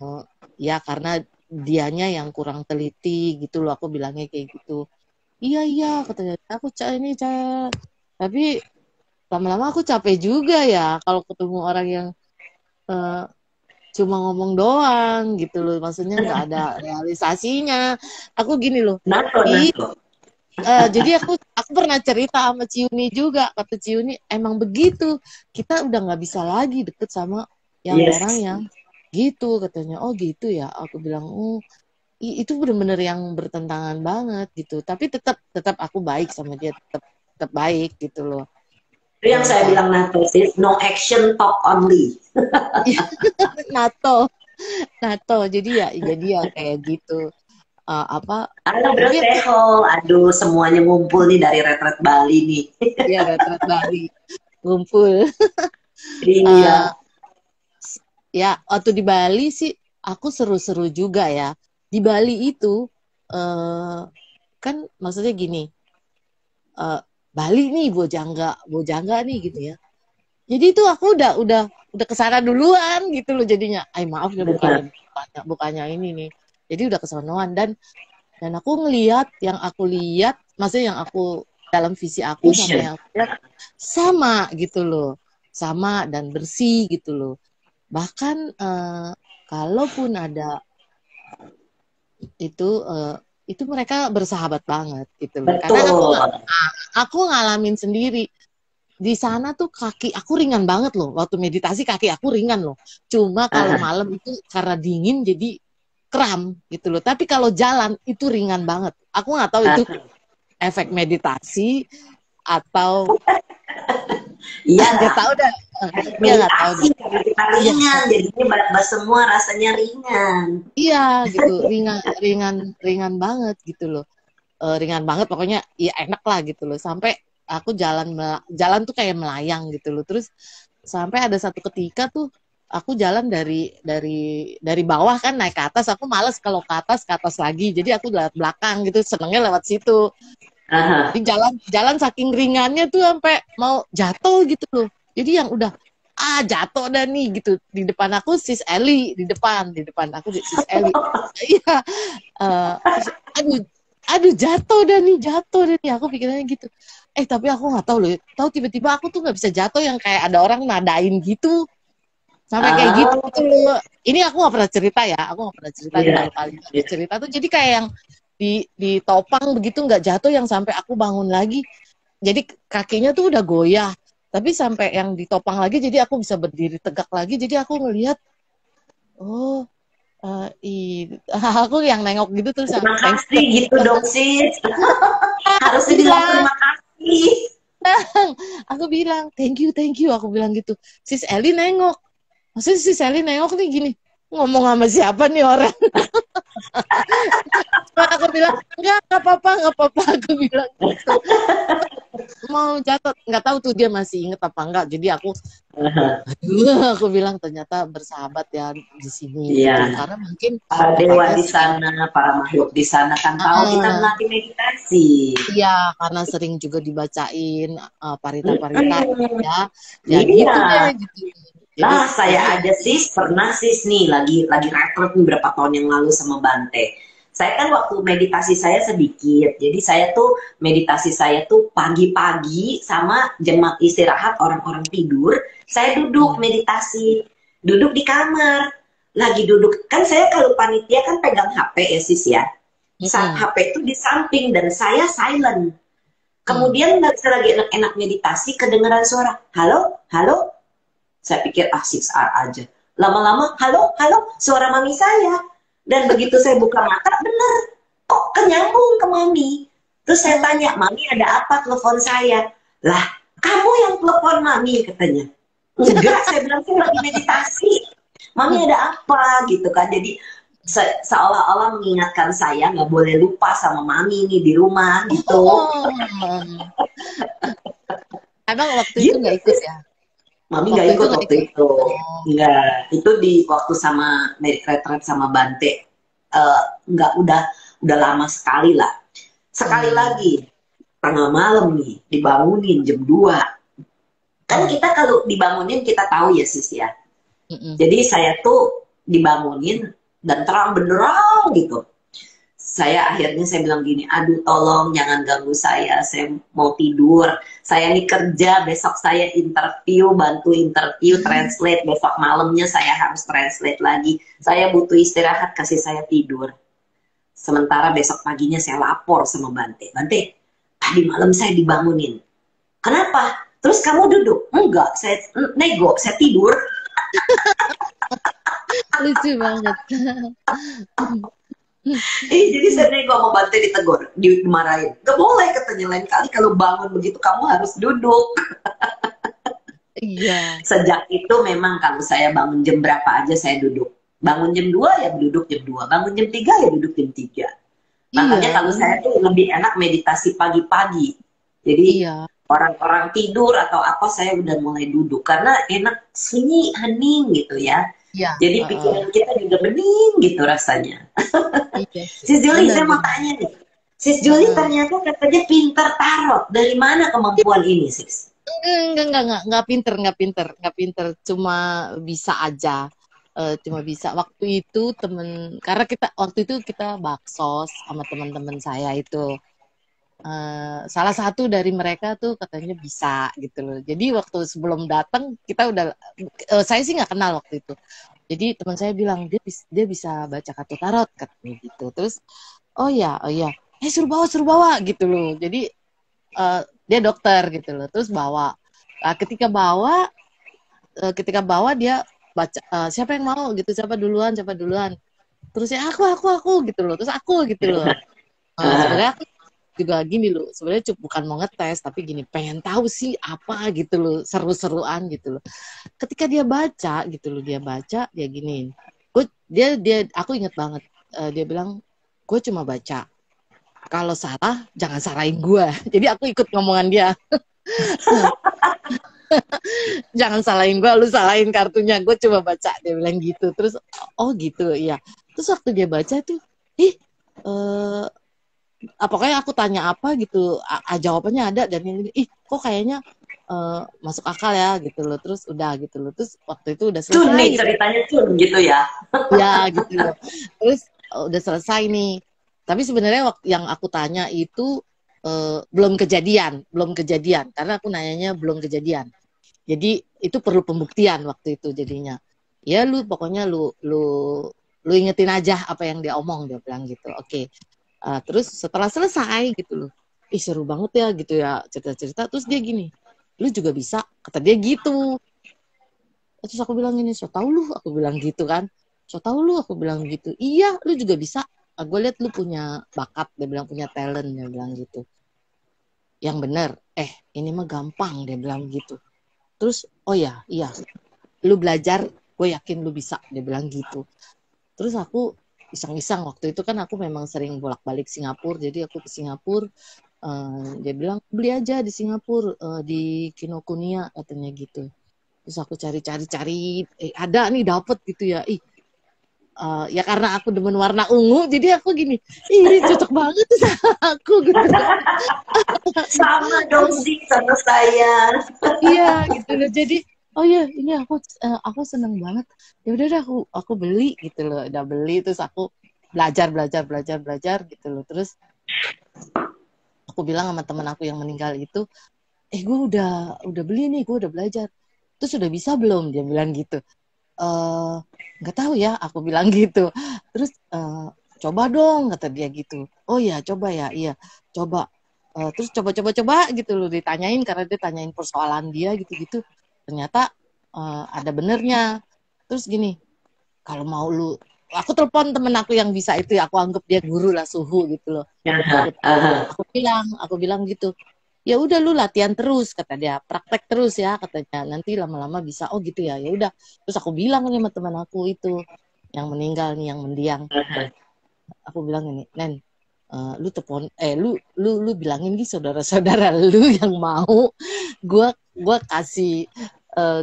uh, ya karena dianya yang kurang teliti gitu loh. Aku bilangnya kayak gitu. Iya katanya. Aku ini tapi lama-lama aku capek juga ya kalau ketemu orang yang uh, cuma ngomong doang gitu loh, maksudnya nggak ada realisasinya. Aku gini loh, Nato, nato. jadi aku pernah cerita sama Ciuni juga, kata Ciuni emang begitu, kita udah nggak bisa lagi deket sama yang orang Yes. yang gitu, katanya. Oh gitu ya, aku bilang itu bener-bener yang bertentangan banget gitu, tapi tetap tetap aku baik sama dia, tetap tetap baik gitu loh. Itu yang saya Kayak bilang nato sis, no action talk only. NATO NATO, jadi ya kayak gitu. apa Halo Bro tapi aku Seho, aduh semuanya ngumpul nih dari retret Bali nih. ya retret Bali ngumpul. Iya, Eh, ya waktu di Bali sih aku seru-seru juga ya. Di Bali itu eh, kan maksudnya gini, eh, Bali nih Bojangga nih gitu ya. Jadi itu aku udah kesana duluan gitu loh jadinya. Ay maaf ya benar. bukannya ini nih. Jadi udah kesonoan dan aku ngeliat yang aku lihat, maksudnya yang aku dalam visi aku sama Vision. yang aku lihat sama gitu loh, sama dan bersih gitu loh. Bahkan kalaupun ada itu itu mereka bersahabat banget gitu loh. Karena Betul. aku ngalamin sendiri di sana tuh kaki aku ringan banget loh. Waktu meditasi kaki aku ringan loh. Cuma kalau Aha, malam itu karena dingin jadi kram gitu loh. Tapi kalau jalan itu ringan banget. Aku nggak tahu itu aha. efek meditasi atau nggak Iyalah, tahu dah. Ya nggak tahu meditasi deh. karena kita Iya, ringan, jadinya berat-berat semua rasanya ringan. iya gitu. Ringan, ringan, ringan banget gitu loh. Ringan banget pokoknya ya enak lah gitu loh. Sampai aku jalan tuh kayak melayang gitu loh. Terus sampai ada satu ketika tuh aku jalan dari bawah kan naik ke atas, aku males kalau ke atas lagi, jadi aku lewat belakang gitu, senengnya lewat situ. Aha. Jadi jalan saking ringannya tuh sampai mau jatuh gitu loh. Jadi yang udah jatuh dah nih gitu, di depan aku sis Eli, di depan aku sis Eli. Iya, uh, aduh jatuh dah nih aku pikirannya gitu. Tapi aku nggak tahu loh, tahu tiba-tiba aku tuh nggak bisa jatuh yang kayak ada orang nadain gitu, sampai kayak gitu Ah, gitu loh. Ini aku nggak pernah cerita ya, aku nggak pernah cerita nih, iya, kalau kalian iya. cerita tuh jadi kayak yang ditopang begitu nggak jatuh, yang sampai aku bangun lagi jadi kakinya tuh udah goyah, tapi sampai yang ditopang lagi jadi aku bisa berdiri tegak lagi, jadi aku ngelihat oh aku yang nengok gitu terus Terima thanks kasih gitu dong sis. Harusnya bilang bilang terima kasih. aku bilang thank you aku bilang gitu. Sis Eli nengok, maksudnya sis Eli nengok nih gini, ngomong sama siapa nih orang. Cuma aku bilang nggak apa-apa aku bilang gitu. Mau jatuh nggak tahu tuh dia masih inget apa enggak, jadi Aha. aku bilang ternyata bersahabat ya di sini gitu loh, Iya. karena mungkin Para dewa tepatnya di sering sana, para makhluk di sana kan tahu kita uh, melatih meditasi. iya karena sering juga dibacain parita-parita Mm-mm. ya, ya Iya. gitu deh gitu. Jadi Nah, saya jadi ada sis, pernah sis nih lagi retret nih beberapa tahun yang lalu sama Bante. Saya kan waktu meditasi saya sedikit, jadi saya tuh meditasi saya tuh pagi-pagi sama jam istirahat orang-orang tidur, saya duduk hmm, meditasi, duduk di kamar, lagi duduk kan saya kalau panitia kan pegang HP ya sis ya, saat mm-mm, HP itu di samping dan saya silent. hmm. Kemudian saya lagi enak-enak meditasi, kedengeran suara, halo, halo, saya pikir asik aja. Lama-lama, halo, halo, suara mami saya. Dan begitu saya buka mata, bener, kok kenyambung ke mami. Terus saya Oh, tanya, mami ada apa telepon saya? Lah, kamu yang telepon mami katanya. Enggak, saya bilang saya lagi meditasi. Mami ada apa gitu kan. Jadi seolah-olah mengingatkan saya nggak boleh lupa sama mami nih di rumah gitu. oh. Emang waktu itu Gitu. nggak ikut ya? Mami nggak Waktu itu ikut nggak waktu ikut. itu. Oh. Nggak. Itu di waktu sama retret sama Bante. Nggak udah lama sekali lah. Sekali Hmm. lagi tengah malam nih dibangunin jam 2. Kan Hmm. kita kalau dibangunin kita tahu ya sis ya. Mm-mm. Jadi saya tuh dibangunin dan terang benderang gitu. Saya bilang gini, aduh tolong jangan ganggu saya mau tidur, saya ini kerja, besok saya interview, bantu interview, translate, besok malamnya saya harus translate lagi, saya butuh istirahat, kasih saya tidur, sementara besok paginya saya lapor sama Bante. Bante, tadi malam saya dibangunin, kenapa? Terus kamu duduk? Enggak, saya nego, saya tidur. Lucu banget. Jadi saya nego sama Bante, ditegur, dimarahin. Gak boleh katanya, lain kali kalau bangun begitu kamu harus duduk. Iya. Sejak itu memang kalau saya bangun jam berapa aja saya duduk. Bangun jam 2 ya duduk jam 2. Bangun jam 3 ya duduk jam 3. Makanya Iya, kalau saya tuh lebih enak meditasi pagi-pagi. Jadi iya, orang-orang tidur atau apa saya udah mulai duduk karena enak sunyi hening gitu ya. iya, Jadi heeh. pikiran kita juga bening gitu rasanya. Iya sih, Sis Juli, saya mau benar-benar. tanya nih. Sis Juli Heeh. ternyata katanya pinter tarot. Dari mana kemampuan ini, Sis? Enggak pinter, cuma bisa aja. Cuma bisa. Waktu itu karena waktu itu kita baksos sama teman-teman saya itu. Salah satu dari mereka tuh katanya bisa gitu loh. Jadi waktu sebelum datang kita udah, saya sih nggak kenal waktu itu. Jadi teman saya bilang dia bisa baca kartu tarot katanya gitu. Terus oh ya, suruh bawa gitu loh. Jadi dia dokter gitu loh. Terus bawa. Nah, ketika bawa dia baca, siapa yang mau gitu, siapa duluan. Terus ya aku gitu loh. Terus aku gitu loh. Ah, Sebenarnya aku juga gini loh, sebenarnya bukan mau ngetes tapi gini, pengen tahu sih apa gitu loh, seru-seruan gitu loh. Ketika dia baca gitu loh, dia giniin, aku inget banget, dia bilang gue cuma baca, kalau salah jangan salahin gue. Jadi aku ikut ngomongan dia, jangan salahin gue, lu salahin kartunya, gue cuma baca, dia bilang gitu. Terus oh gitu, iya. Terus waktu dia baca tuh, ih, eh, pokoknya aku tanya apa gitu, jawabannya ada, dan ini ih kok kayaknya masuk akal ya gitu loh. Terus udah gitu loh. Terus waktu itu udah cun selesai, nih ceritanya cun gitu ya. ya gitu loh. Terus udah selesai nih. Tapi sebenarnya waktu yang aku tanya itu belum kejadian karena aku nanyanya belum kejadian. Jadi itu perlu pembuktian waktu itu jadinya. Ya lu pokoknya lu ingetin aja apa yang dia omong, dia bilang gitu. Oke. Terus setelah selesai gitu loh, ih seru banget ya gitu ya cerita-cerita. Terus dia gini, lu juga bisa, kata dia gitu. Terus aku bilang gini, so tau lu, aku bilang gitu kan. So tau lu, aku bilang gitu. Iya, lu juga bisa. Gue lihat lu punya bakat, dia bilang punya talent, dia bilang gitu. Yang bener, ini mah gampang, dia bilang gitu. Terus, oh ya, iya, lu belajar, gue yakin lu bisa, dia bilang gitu. Terus aku iseng-iseng, waktu itu kan aku memang sering bolak-balik Singapura, jadi aku ke Singapura. Dia bilang beli aja di Singapura, di Kinokuniya katanya gitu. Terus aku cari-cari, ada nih dapet gitu ya. Ya karena aku demen warna ungu, jadi aku gini, ini cocok banget tuh sama aku gitu. Sama dong sih sama saya. Iya gitu loh. Jadi oh iya, ini aku seneng banget. Ya udah deh, aku beli gitu loh. Udah beli, terus aku belajar gitu loh. Terus aku bilang sama temen aku yang meninggal itu, gue udah beli nih, gue udah belajar. Terus udah bisa belum? Dia bilang gitu. eh nggak tahu ya, aku bilang gitu. Terus coba dong, kata dia gitu. Oh ya, coba ya, iya, coba. Terus coba gitu loh, ditanyain karena dia tanyain persoalan dia gitu-gitu. Ternyata ada benernya. Terus gini, kalau mau lu, aku telepon temen aku yang bisa itu ya, aku anggap dia guru lah, suhu gitu loh. Aku Aha, aha. aku bilang gitu, ya udah lu latihan terus, kata dia, praktek terus ya katanya, nanti lama-lama bisa. Oh gitu ya, ya udah. Terus aku bilang nih sama teman aku itu yang meninggal nih, yang mendiang, aku bilang ini, Nen, lu telepon, lu bilangin nih saudara-saudara lu yang mau, gue gue kasih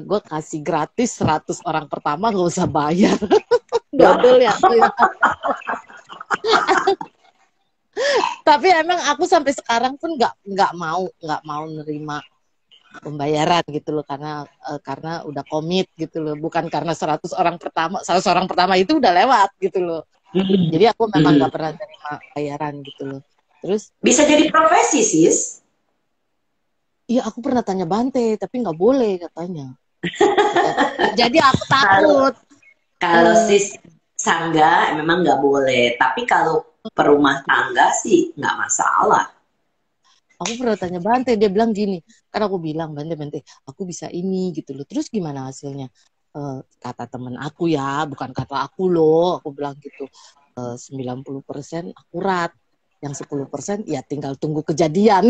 gue kasih gratis 100 orang pertama, gak usah bayar. Dodol ya aku ya. Tapi emang aku sampai sekarang pun nggak mau nerima pembayaran gitu loh, karena udah komit gitu loh, bukan karena 100 orang pertama itu udah lewat gitu loh. Hmm, Jadi aku memang hmm. nggak pernah nerima bayaran gitu loh. Terus Bisa jadi profesi, sis. iya, aku pernah tanya Bante tapi nggak boleh katanya. Jadi aku Kalau takut. kalau sis sangga memang nggak boleh, tapi kalau perumah tangga sih nggak masalah. Aku pernah tanya Bante, dia bilang gini, kan aku bilang Bante, aku bisa ini gitu loh. Terus gimana hasilnya? Kata temen aku ya, bukan kata aku loh. Aku bilang gitu, 90% akurat, yang 10% ya tinggal tunggu kejadian.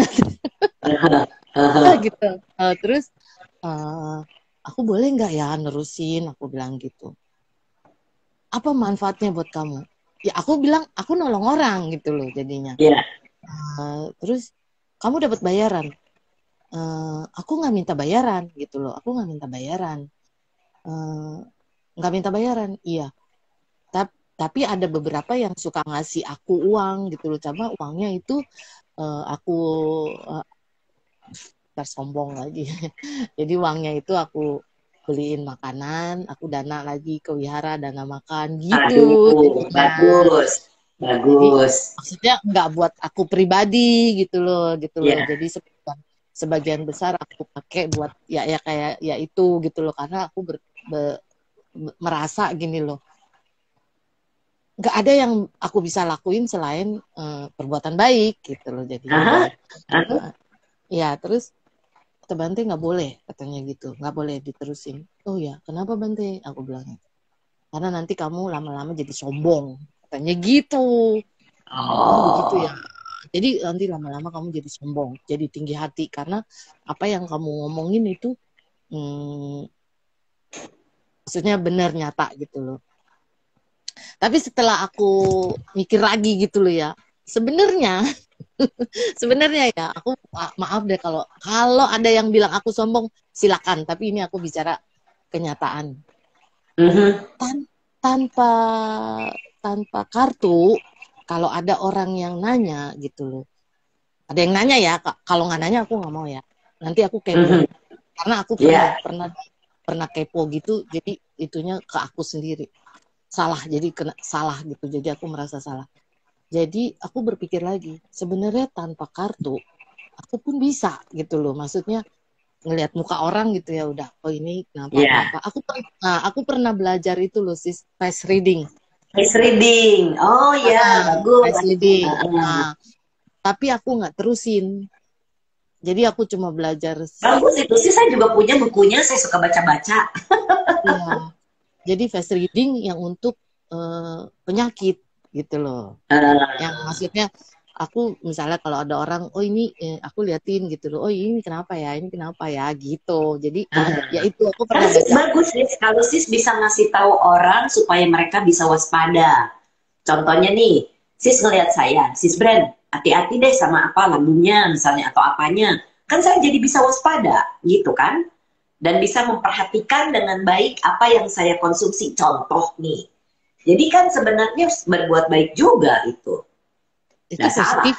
Gitu. Terus eh, aku boleh nggak ya nerusin? Aku bilang gitu. Apa manfaatnya buat kamu? ya aku bilang aku nolong orang gitu loh jadinya. Iya. Terus kamu dapat bayaran. Aku nggak minta bayaran gitu loh. Aku nggak minta bayaran. Eh, nggak minta bayaran, iya. Tapi ada beberapa yang suka ngasih aku uang gitu loh. Sama uangnya itu aku tersombong lagi. Jadi uangnya itu aku beliin makanan, aku dana lagi ke wihara, dana makan gitu Aduh, jadinya. bagus. Jadi Bagus. maksudnya nggak buat aku pribadi gitu loh, gitu loh. Ya. Jadi sebagian besar aku pakai buat ya kayak ya itu gitu loh, karena aku merasa gini loh, nggak ada yang aku bisa lakuin selain perbuatan baik gitu loh jadinya. Aha. Aha. Ya terus kata Bante nggak boleh katanya gitu, nggak boleh diterusin. Oh ya kenapa Bante? Aku bilang karena nanti kamu lama-lama jadi sombong katanya gitu. Oh begitu ya. Oh. Jadi nanti lama-lama kamu jadi sombong, jadi tinggi hati karena apa yang kamu ngomongin itu maksudnya benar nyata gitu loh. Tapi setelah aku mikir lagi gitu loh ya, sebenarnya ya aku maaf deh kalau ada yang bilang aku sombong silakan, tapi ini aku bicara kenyataan. Mhm. Tanpa tanpa kartu, kalau ada orang yang nanya gitu loh, ada yang nanya ya, kalau nggak nanya aku nggak mau ya, nanti aku kepo Mhm. karena aku Ya. pernah kepo gitu, jadi itunya ke aku sendiri salah, jadi salah gitu, jadi aku merasa salah. Jadi aku berpikir lagi, sebenarnya tanpa kartu aku pun bisa gitu loh, maksudnya ngelihat muka orang gitu ya udah, oh ini Ya. kenapa. Aku pernah belajar itu loh sis, face reading. Face reading. Oh ya, bagus. Face reading. Heeh. Tapi aku nggak terusin. Jadi aku cuma belajar. Bagus itu sih, saya juga punya bukunya, saya suka baca-baca. Ya, jadi face reading yang untuk penyakit gitu loh. Yang Eh, maksudnya aku misalnya kalau ada orang, oh ini aku liatin gitu loh, oh ini kenapa ya gitu. Jadi ya itu aku Kan pernah sis baca. bagus sis, kalau sis bisa ngasih tahu orang supaya mereka bisa waspada. Contohnya nih, sis ngelihat saya, sis Brand, hati-hati deh sama apa lambungnya misalnya atau apanya. Kan saya jadi bisa waspada, gitu kan? Dan bisa memperhatikan dengan baik apa yang saya konsumsi. Contoh nih. Jadi kan sebenarnya berbuat baik juga itu. Itu Nggak salah. positif.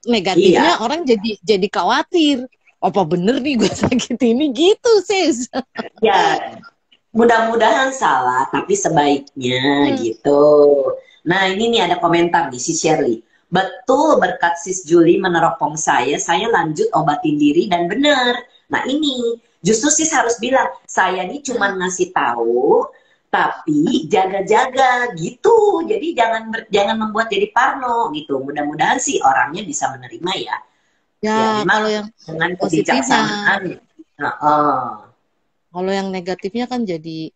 Negatifnya Iya. orang jadi khawatir. Apa bener nih gue sakit ini gitu sis. Ya, mudah-mudahan salah, tapi sebaiknya gitu. Nah, ini nih ada komentar nih si Shirley. Betul berkat sis Juli meneropong saya lanjut obatin diri dan benar. Nah ini, justru sis harus bilang, saya ini cuma ngasih tahu, tapi jaga-jaga gitu. Jadi jangan membuat jadi parno gitu. Mudah-mudahan sih orangnya bisa menerima ya. Ya Ya kalau memang yang dengan positifnya, kebijaksanaan. Nah, oh. kalau yang negatifnya kan jadi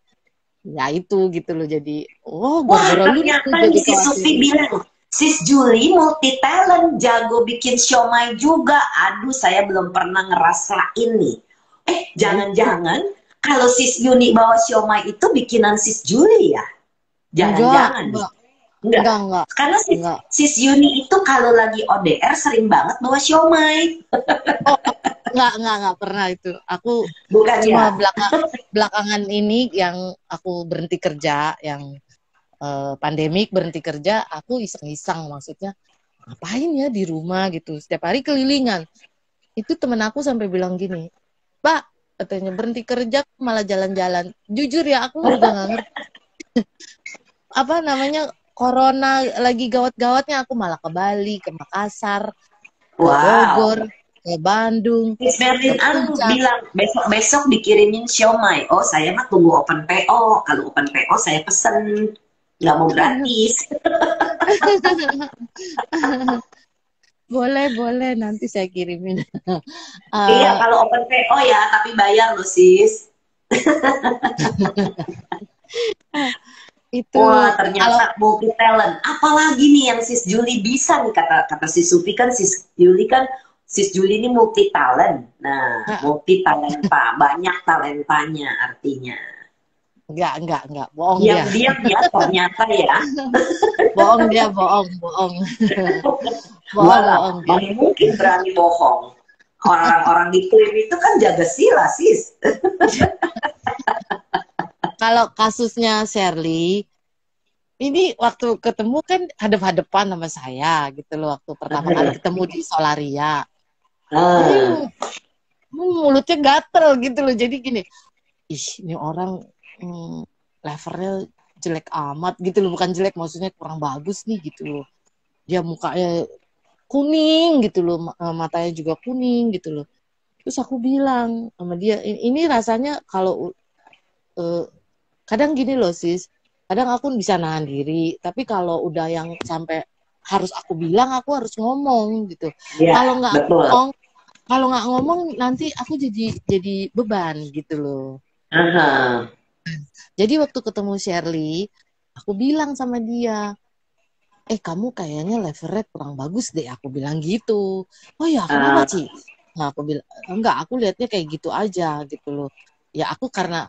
ya itu gitu loh, jadi oh Wah, gara-gara lu nih gue ternyata jadi nih si khawatir. Sufi bilang, Sis Juli multi talent, jago bikin siomay juga. Aduh, saya belum pernah ngerasain nih. Ya itu Jangan-jangan kalau Sis Yuni bawa siomay itu bikinan Sis Juli ya? enggak Jangan-jangan nih. enggak Enggak. enggak enggak Karena enggak. Sis Yuni itu kalau lagi ODR sering banget bawa siomay. Oh enggak pernah itu. Aku Bukan cuma ya? belakangan ini yang aku berhenti kerja, yang pandemik berhenti kerja, aku iseng-iseng, maksudnya ngapain ya di rumah gitu, setiap hari kelilingan. Itu temen aku sampai bilang gini, Pak, katanya berhenti kerja malah jalan-jalan. Jujur ya, aku juga nggak ngerti apa namanya, corona lagi gawat-gawatnya, aku malah ke Bali, ke Makassar, ke Wow. Bogor, ke Bandung, Miss ke Berlin An Puncak. bilang besok-besok dikirimin siomay. Oh, saya mah tunggu open PO. Kalau open PO saya pesen. Nggak mau gratis. Boleh, boleh, nanti saya kirimin. Iya, uh, kalau open PO ya, tapi bayar loh sis. itu Wah, kalau ternyata multi talent. Apalagi nih yang sis Juli bisa nih, kata kata sis Sufi kan, sis Juli ini multi talent. Nah, uh, multi talenta, banyak talentanya artinya. Enggak, bohong dia. Diam-diam ya ternyata ya. Bohong dia, bohong, bohong. Walah, Bohong dia. mana mungkin berani bohong. Orang-orang di tim itu kan jaga sila, sis. Kalau kasusnya Shirley, ini waktu ketemu kan hadap-hadapan sama saya gitu loh, waktu pertama kali ketemu di Solaria. Ah, Mulutnya gatel gitu loh. Jadi gini, ih ini orang levelnya jelek amat gitu loh. Bukan jelek, maksudnya kurang bagus nih gitu loh. Dia mukanya kuning gitu loh, matanya juga kuning gitu loh. Terus aku bilang sama dia, ini rasanya kalau kadang gini loh sis, kadang aku bisa nahan diri, tapi kalau udah yang sampai harus aku bilang, aku harus ngomong gitu. ya, Kalau nggak betul. ngomong, kalau nggak ngomong nanti aku jadi beban gitu loh. Aha. Jadi waktu ketemu Shirley, aku bilang sama dia, kamu kayaknya levelnya kurang bagus deh, aku bilang gitu. Oh ya, kenapa Ah, Ci? Nah, aku bilang, enggak, aku lihatnya kayak gitu aja gitu loh. Ya aku karena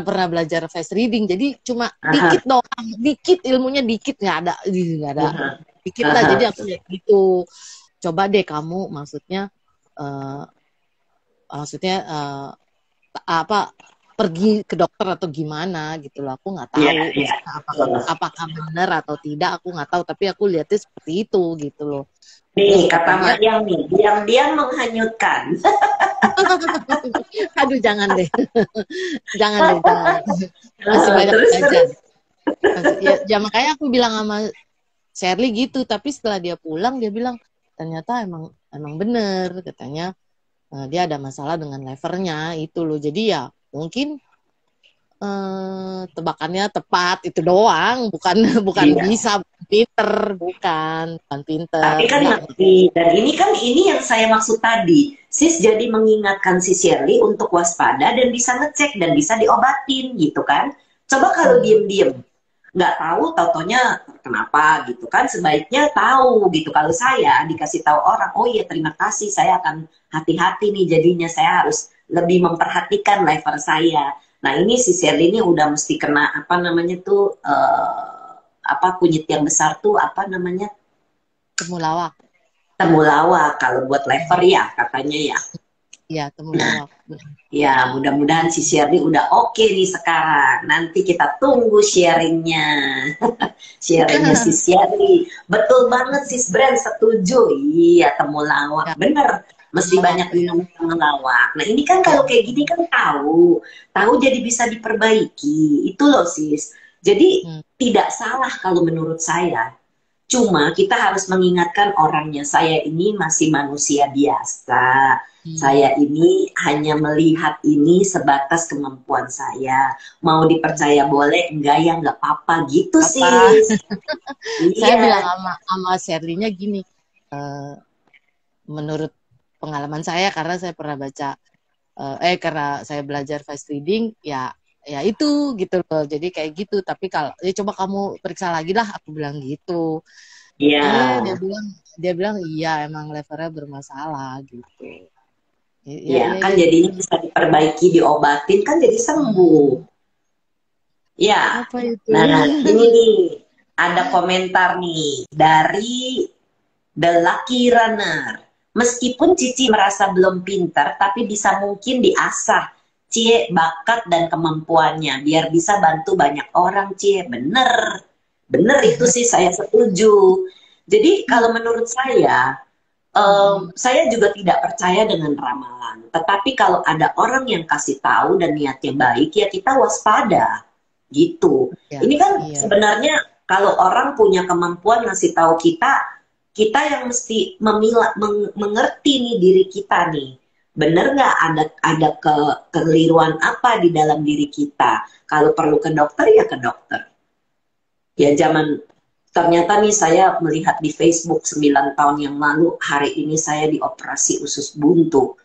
pernah belajar face reading, jadi cuma aha, dikit doang, dikit ilmunya dikit, nggak ada, aha, dikit lah. Jadi aha. aku lihat gitu. Coba deh kamu, eh, maksudnya apa pergi ke dokter atau gimana gitu loh. Aku nggak Ya, tahu ya. maksudnya apakah benar atau tidak, aku nggak tahu, tapi aku lihatnya seperti itu gitu loh. Nih, Terus kata kata dia, Mak Yang nih, diam-diam menghanyutkan. aduh jangan deh, jangan deh, jangan. Masih banyak Terus, belajar. terus. Ya makanya aku bilang sama Shirley gitu, tapi setelah dia pulang dia bilang ternyata emang emang bener katanya, dia ada masalah dengan levernya itu loh. Jadi ya mungkin tebakannya tepat itu doang, bukan bukan Iya. bisa pinter, bukan pinter, Tapi kan enggak. ngerti. Dan ini yang saya maksud tadi. Sis jadi mengingatkan si Shirley untuk waspada dan bisa ngecek dan bisa diobatin gitu kan. Coba kalau diem-diem. Nggak tahu, tautonya kenapa gitu kan. Sebaiknya tahu gitu. Kalau saya dikasih tahu orang, oh iya terima kasih, saya akan hati-hati nih jadinya. Saya harus lebih memperhatikan level saya. Nah ini si Shirley ini udah mesti kena apa namanya tuh, apa kunyit yang besar tuh apa namanya, Temulawak, temulawak kalau buat lever ya katanya ya. ya temulawak. Ya mudah-mudahan si Shirley udah oke nih sekarang. Nanti kita tunggu sharingnya. Sharingnya si Shirley. Betul banget sis Brand, setuju. Iya temulawak, Ya, bener. Mesti temulawak banyak ya. minum temulawak. Nah ini kan Ya. kalau kayak gini kan tahu jadi bisa diperbaiki. Itu loh sis. Jadi Hmm. tidak salah kalau menurut saya. Cuma kita harus mengingatkan orangnya, saya ini masih manusia biasa. Hmm. Saya ini hanya melihat ini sebatas kemampuan saya. Mau Hmm. dipercaya boleh, enggak ya enggak apa-apa gitu Apa? sis. Saya bilang Iya. sama Shirley-nya gini, eh, menurut pengalaman saya karena saya pernah baca, karena saya belajar fast reading, ya itu gitu loh. Jadi kayak gitu. Tapi kalau ya coba kamu periksa lagi lah, aku bilang gitu. Iya. Dia bilang iya emang levelnya bermasalah gitu. Ya, Iya, ya, kan ya, jadinya bisa diperbaiki, diobatin kan jadi sembuh. hmm, Ya. apa itu? Nah, ini nih ada komentar nih dari The Lucky Runner. Meskipun Cici merasa belum pintar, tapi bisa mungkin diasah Cie bakat dan kemampuannya biar bisa bantu banyak orang. Cie bener, bener itu sih saya setuju. Jadi kalau menurut saya juga tidak percaya dengan ramalan. Tetapi kalau ada orang yang kasih tahu dan niatnya baik, ya kita waspada gitu. Ya, Ini kan iya. sebenarnya kalau orang punya kemampuan ngasih tahu kita, kita yang mesti memilah, mengerti nih diri kita nih. Bener nggak ada kekeliruan apa di dalam diri kita? Kalau perlu ke dokter ya ke dokter. Ya zaman ternyata nih saya melihat di Facebook 9 tahun yang lalu, hari ini saya dioperasi usus buntu.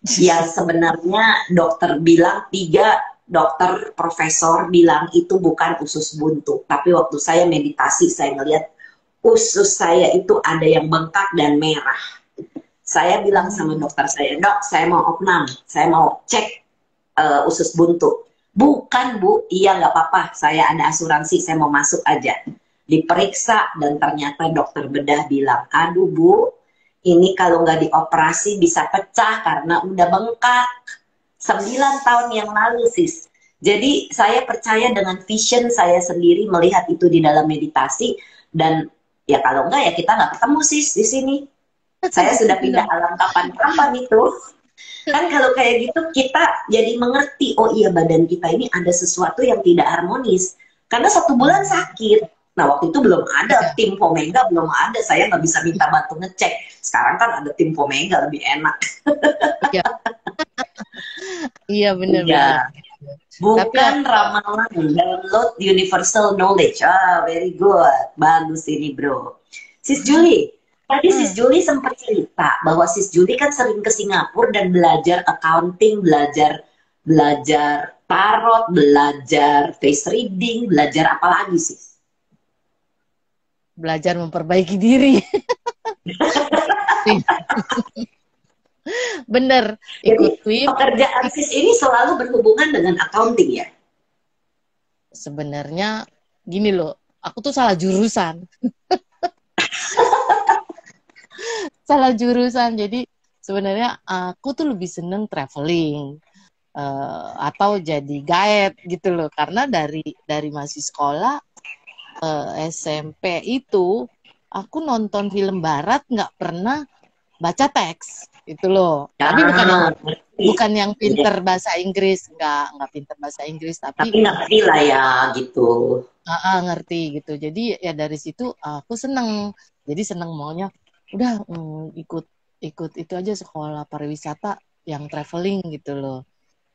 Yang sebenarnya dokter bilang, 3 dokter profesor bilang itu bukan usus buntu. Tapi waktu saya meditasi, saya ngelihat usus saya itu ada yang bengkak dan merah. Saya bilang sama dokter saya, dok, saya mau opnam, saya mau cek usus buntu. Bukan Bu, iya nggak apa-apa, saya ada asuransi, saya mau masuk aja. Diperiksa dan ternyata dokter bedah bilang, aduh Bu, ini kalau nggak dioperasi bisa pecah karena udah bengkak. 9 tahun yang lalu sis. Jadi saya percaya dengan vision saya sendiri melihat itu di dalam meditasi, dan ya kalau enggak ya kita nggak ketemu sis di sini. Saya sudah pindah alam kapan-kapan itu. Kan kalau kayak gitu kita jadi mengerti, oh iya badan kita ini ada sesuatu yang tidak harmonis. Karena 1 bulan sakit. Nah waktu itu belum ada tim Pomega, belum ada. Saya nggak bisa minta bantu ngecek. Sekarang kan ada tim Pomega, lebih enak. Iya, iya Iya. benar-benar. Tapi Bukan ramalan, download universal knowledge. Ah, very good. Bagus ini bro. Sis Julie, tadi Sis Julie sempat cerita bahwa Sis Julie kan sering ke Singapura dan belajar accounting, belajar belajar tarot, belajar face reading, belajar apa lagi Sis? belajar memperbaiki diri. Bener, Jadi ikut tweet. pekerjaan Sis ini selalu berhubungan dengan accounting ya? Sebenarnya gini loh, aku tuh salah jurusan. Salah jurusan. Jadi sebenarnya aku tuh lebih seneng traveling atau jadi guide gitu loh. Karena dari masih sekolah SMP itu aku nonton film barat nggak pernah baca teks itu loh. Tapi bukan yang pinter bahasa Inggris, nggak pinter bahasa Inggris, Tapi ngerti lah ya gitu. ngerti gitu. Jadi ya dari situ aku seneng. Jadi seneng maunya udah ikut itu aja sekolah pariwisata yang traveling gitu loh.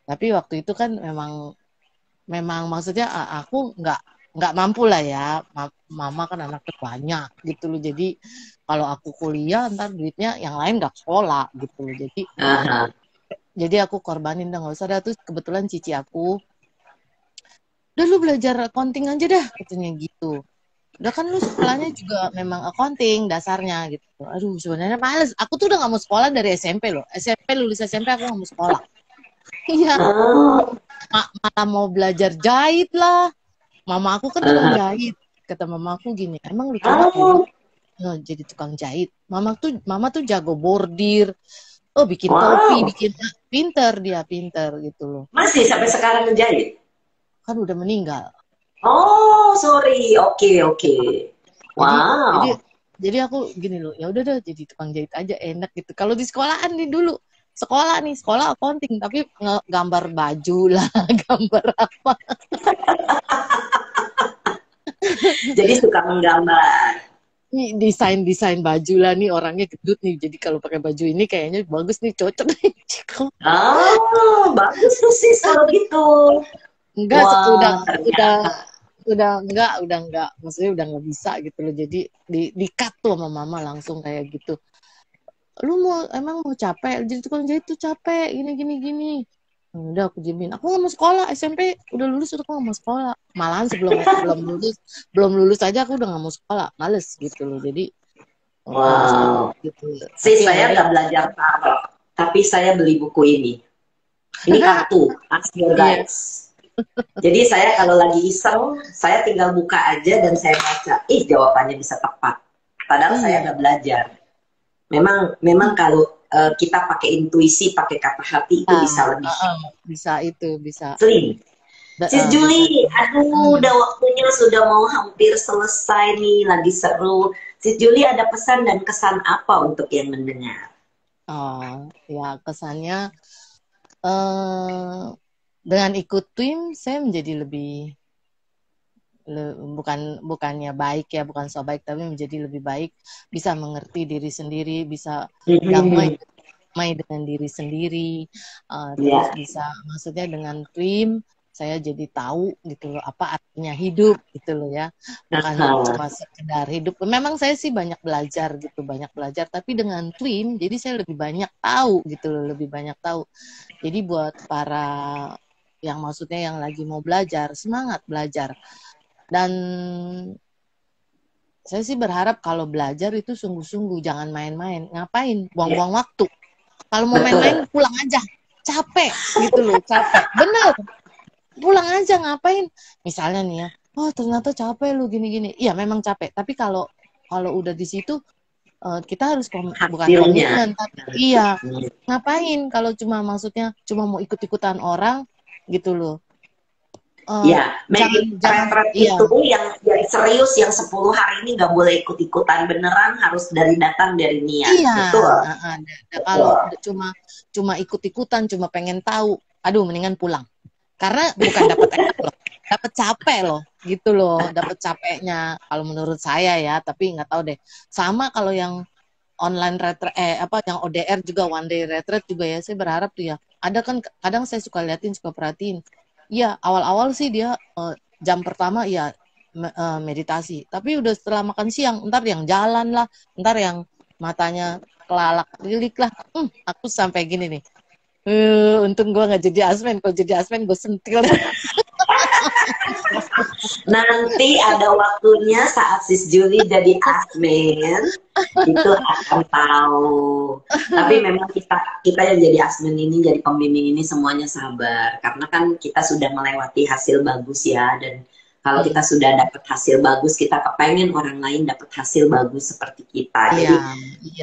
Tapi waktu itu kan memang maksudnya aku nggak mampu lah ya. Mama kan anaknya banyak gitu loh. Jadi kalau aku kuliah ntar duitnya yang lain nggak sekolah gitu loh. Jadi aku korbanin dah nggak usah dah. Terus kebetulan cici aku udah lu belajar accounting aja dah katanya gitu. Udah kan lu sekolahnya juga memang accounting dasarnya gitu. Aduh sebenarnya males. Aku tuh udah nggak mau sekolah dari SMP loh. Lulus SMP aku nggak mau sekolah. Iya. Malah mau belajar jahit lah. Mama aku kan tukang jahit. Kata mama aku gini, emang lu coba jadi tukang jahit. Mama tuh jago bordir. Oh bikin topi, bikin pinter gitu loh. Masih sampai sekarang ngejahit? Kan udah meninggal. Oh sorry, oke. Wow. Jadi aku gini loh, ya udah deh jadi tukang jahit aja enak gitu. Kalau di sekolahan nih dulu, sekolah accounting tapi gambar baju lah, gambar apa. Jadi suka menggambar. Nih desain baju lah nih, orangnya gendut nih. Jadi kalau pakai baju ini kayaknya bagus nih, cocok nih. Oh, bagus tuh sis kalau gitu. Enggak, Wah, udah enggak. Maksudnya udah nggak bisa gitu loh. Jadi di-cut tuh sama mama langsung kayak gitu. Lu emang mau capek? Jadi tukang jahit tuh capek, gini. Udah aku jamin, aku nggak mau sekolah. SMP udah lulus udah aku nggak mau sekolah. Malahan belum lulus aja aku udah nggak mau sekolah, males gitu loh. Jadi wow. Gitu. Sis, saya nggak belajar tarot, tapi saya beli buku ini. Ini kartu, Ask Your Guides. Jadi saya kalau lagi iseng, saya tinggal buka aja dan saya baca. Jawabannya bisa tepat. Padahal saya nggak belajar. Memang kalau kita pakai intuisi, pakai kata hati itu bisa lebih. Bisa. Sering. Sis Julie, aduh, udah waktunya sudah mau hampir selesai nih, lagi seru. Sis Julie ada pesan dan kesan apa untuk yang mendengar? Oh, ya kesannya dengan ikut tim saya menjadi lebih bukannya baik ya, bukan so baik, tapi menjadi lebih baik, bisa mengerti diri sendiri, bisa damai dengan diri sendiri, terus bisa maksudnya dengan tim saya jadi tahu gitu loh apa artinya hidup gitu loh ya, bukan cuma sekedar hidup. Memang saya sih banyak belajar, tapi dengan twin jadi saya lebih banyak tahu gitu loh, Jadi buat para yang maksudnya yang lagi mau belajar, semangat belajar. Dan saya sih berharap kalau belajar itu sungguh-sungguh, jangan main-main. Ngapain? Buang-buang waktu. Kalau mau main-main pulang aja. Capek gitu loh, capek. Bener. pulang aja, ngapain? Misalnya nih ya, oh ternyata capek lu gini-gini. Iya memang capek, tapi kalau kalau udah di situ kita harus bukan Hasilnya. komitmen, tapi iya ngapain kalau cuma maksudnya cuma mau ikut-ikutan orang gitu loh. Ya, Jangan retret iya itu yang serius, yang 10 hari ini nggak boleh ikut-ikutan, beneran harus dari datang dari niat. iya. Betul. Kalau Betul. cuma cuma ikut-ikutan, cuma pengen tahu, aduh mendingan pulang. Karena bukan dapat enak loh, dapat capek loh, gitu loh, dapat capeknya kalau menurut saya ya, tapi nggak tahu deh. Sama kalau yang online retreat apa yang ODR juga one day retreat juga ya, saya berharap tuh ya. Ada kan kadang saya suka liatin, suka perhatiin. Iya, awal-awal sih dia jam pertama ya meditasi, tapi udah setelah makan siang, ntar yang jalan lah, ntar yang matanya kelalak lilik lah. Aku sampai gini nih. Untung gue nggak jadi asmen. Kalau jadi asmen gue sentil. Nanti ada waktunya saat Sis Juli jadi admin, itu akan tahu. Tapi memang kita yang jadi admin ini, jadi pembimbing ini semuanya sabar. Karena kan kita sudah melewati hasil bagus ya. Dan kalau kita sudah dapat hasil bagus, kita kepengen orang lain dapat hasil bagus seperti kita. Jadi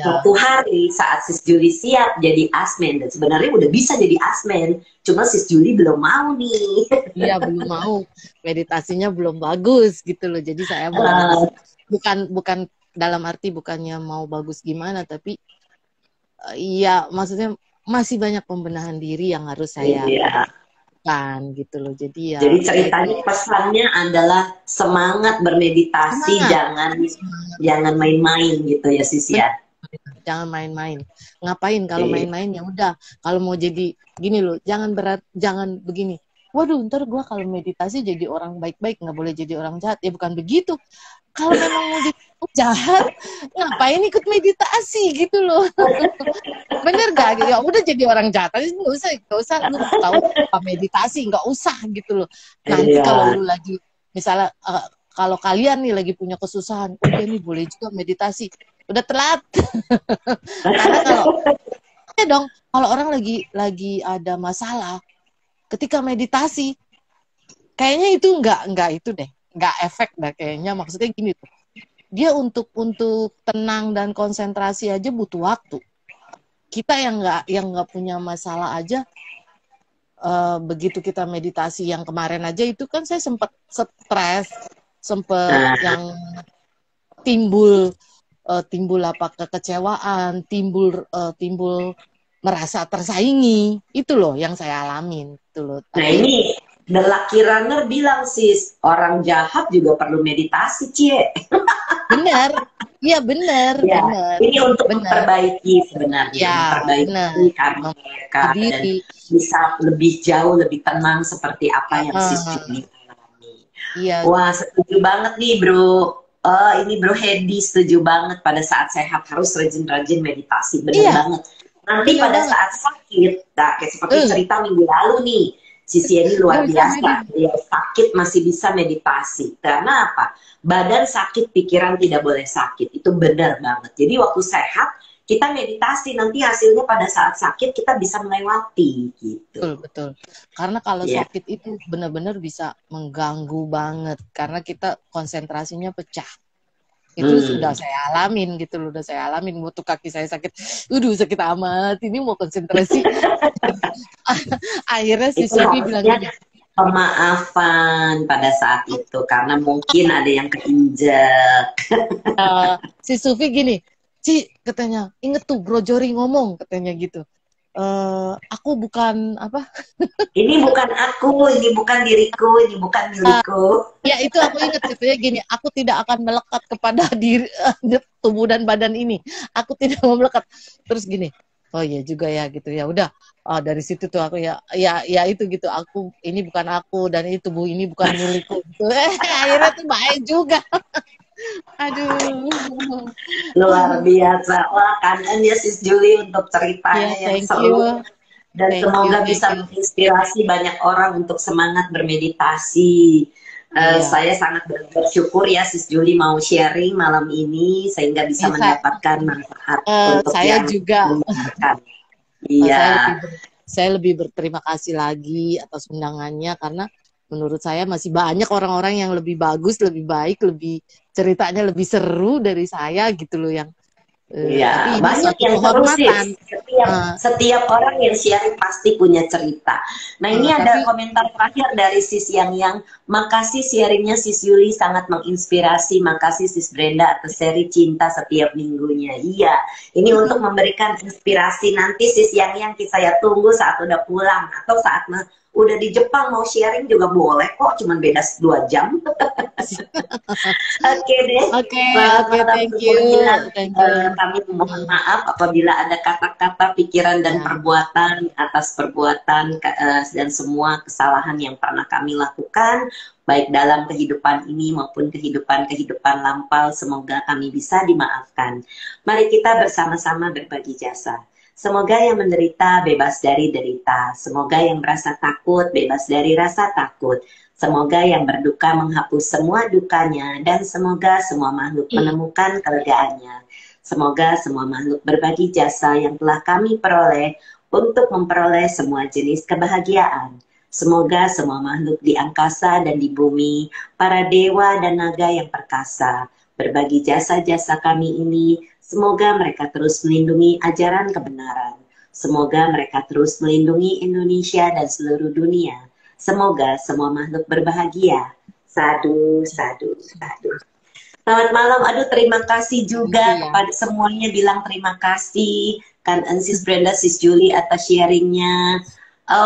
suatu hari saat Sis Juli siap jadi asmen, dan sebenarnya udah bisa jadi asmen, cuma Sis Juli belum mau nih. Iya belum mau, meditasinya belum bagus gitu loh. Jadi saya bukan dalam arti bukannya mau bagus gimana, tapi iya maksudnya masih banyak pembenahan diri yang harus saya kan gitu loh. Jadi ya. Jadi ceritanya pesannya adalah semangat bermeditasi, jangan main-main gitu ya Sis ya. Jangan main-main. Ngapain kalau main-main ya udah. Kalau mau jadi gini loh, jangan begini. Waduh, ntar gue kalau meditasi jadi orang baik-baik, nggak boleh jadi orang jahat. Ya bukan begitu. Kalau memang mau jadi jahat, ngapain ikut meditasi gitu loh. Bener gak? Ya udah jadi orang jahat aja, nggak usah lu tahu apa meditasi, nggak usah gitu loh. Nanti kalau lu lagi misalnya kalau kalian nih lagi punya kesusahan, udah nih boleh juga meditasi. Udah telat. Karena kalau orang lagi ada masalah, ketika meditasi, kayaknya itu nggak itu deh, nggak efek deh kayaknya. Maksudnya gini tuh, dia untuk tenang dan konsentrasi aja butuh waktu. Kita yang nggak punya masalah aja, begitu kita meditasi yang kemarin aja itu kan saya sempat stres, sempat yang timbul apa kekecewaan, timbul merasa tersaingi, itu loh yang saya alamin itu loh. Nah ini The Lucky Runner bilang Sis, orang jahat juga perlu meditasi Cie. Benar, iya benar. Ya, benar. Ini untuk memperbaiki sebenarnya, ya, memperbaiki karma mereka dan bisa lebih jauh, lebih tenang seperti apa yang Sis Juli alami. Iya. Wah setuju banget nih bro. Ini Bro Hedi setuju banget, pada saat sehat harus rajin-rajin meditasi, bener banget. Nanti pada saat sakit, kayak seperti cerita minggu lalu nih, Sisi ini luar biasa, dia sakit masih bisa meditasi. Karena apa? Badan sakit, pikiran tidak boleh sakit, itu benar banget. Jadi waktu sehat, kita meditasi, nanti hasilnya pada saat sakit kita bisa melewati gitu. Betul. Karena kalau sakit itu benar-benar bisa mengganggu banget, karena kita konsentrasinya pecah. Itu sudah saya alamin gitu loh, waktu kaki saya sakit, sakit amat, ini mau konsentrasi. Akhirnya si Sufi bilang gini, pemaafan pada saat itu karena mungkin ada yang keinjek. Si Sufi gini, Ci katanya, inget tuh Bro Jori ngomong katanya gitu. Aku bukan apa? Ini bukan aku, ini bukan diriku, ini bukan milikku. Ya itu aku ingat katanya gini, aku tidak akan melekat kepada diri tubuh dan badan ini. Aku tidak mau melekat. Terus gini, oh iya juga ya gitu ya. Udah dari situ tuh aku ya itu gitu. Aku ini bukan aku dan ini tubuh ini bukan milikku. Gitu. Akhirnya tuh baik juga. Aduh. Luar biasa. Wah, kanan ya Sis Juli untuk ceritanya yang seru. Dan semoga bisa menginspirasi banyak orang untuk semangat bermeditasi. Saya sangat bersyukur ya Sis Juli mau sharing malam ini sehingga bisa mendapatkan manfaat untuk saya yang juga. Iya. saya lebih berterima kasih lagi atas undangannya, karena menurut saya masih banyak orang-orang yang lebih bagus, lebih baik, lebih ceritanya lebih seru dari saya gitu loh, yang tapi Iya, ini banyak suatu yang seru sih. kehormatan. Setiap Eh, setiap orang yang sharing pasti punya cerita. Nah, ini ada tapi komentar terakhir dari Sis Yang. Makasih sharingnya Sis Yuli sangat menginspirasi. Makasih Sis Brenda atas seri cinta setiap minggunya. Iya, ini untuk memberikan inspirasi nanti Sis Yang saya tunggu saat udah pulang atau saat udah di Jepang mau sharing juga boleh kok, cuman beda 2 jam. Oke deh, oke, selamat oke, malam thank you, semuanya. thank you. Kami mohon maaf apabila ada kata-kata, pikiran, dan Ya, perbuatan atas perbuatan dan semua kesalahan yang pernah kami lakukan, baik dalam kehidupan ini maupun kehidupan-kehidupan lampau. Semoga kami bisa dimaafkan. Mari kita bersama-sama berbagi jasa. Semoga yang menderita bebas dari derita. Semoga yang merasa takut bebas dari rasa takut. Semoga yang berduka menghapus semua dukanya, dan semoga semua makhluk menemukan kelegaannya. Semoga semua makhluk berbagi jasa yang telah kami peroleh untuk memperoleh semua jenis kebahagiaan. Semoga semua makhluk di angkasa dan di bumi, para dewa dan naga yang perkasa, berbagi jasa-jasa kami ini. Semoga mereka terus melindungi ajaran kebenaran. Semoga mereka terus melindungi Indonesia dan seluruh dunia. Semoga semua makhluk berbahagia. Sadu, sadu, sadu. Selamat malam. Aduh, terima kasih thank you juga ya. kepada semuanya. Bilang terima kasih kan Sis Brenda, Sis Julie atas sharingnya.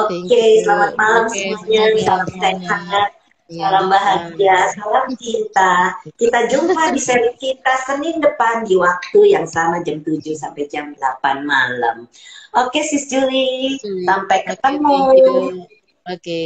Thank Oke, you. selamat malam Oke, semuanya. semoga Salam semuanya. sehat, Ya, salam bahagia, bye. salam cinta. Kita jumpa di seri kita Senin depan di waktu yang sama, jam 7 sampai jam 8 malam. Oke, Sis Julie, sampai Oke, thank ketemu. you. Oke.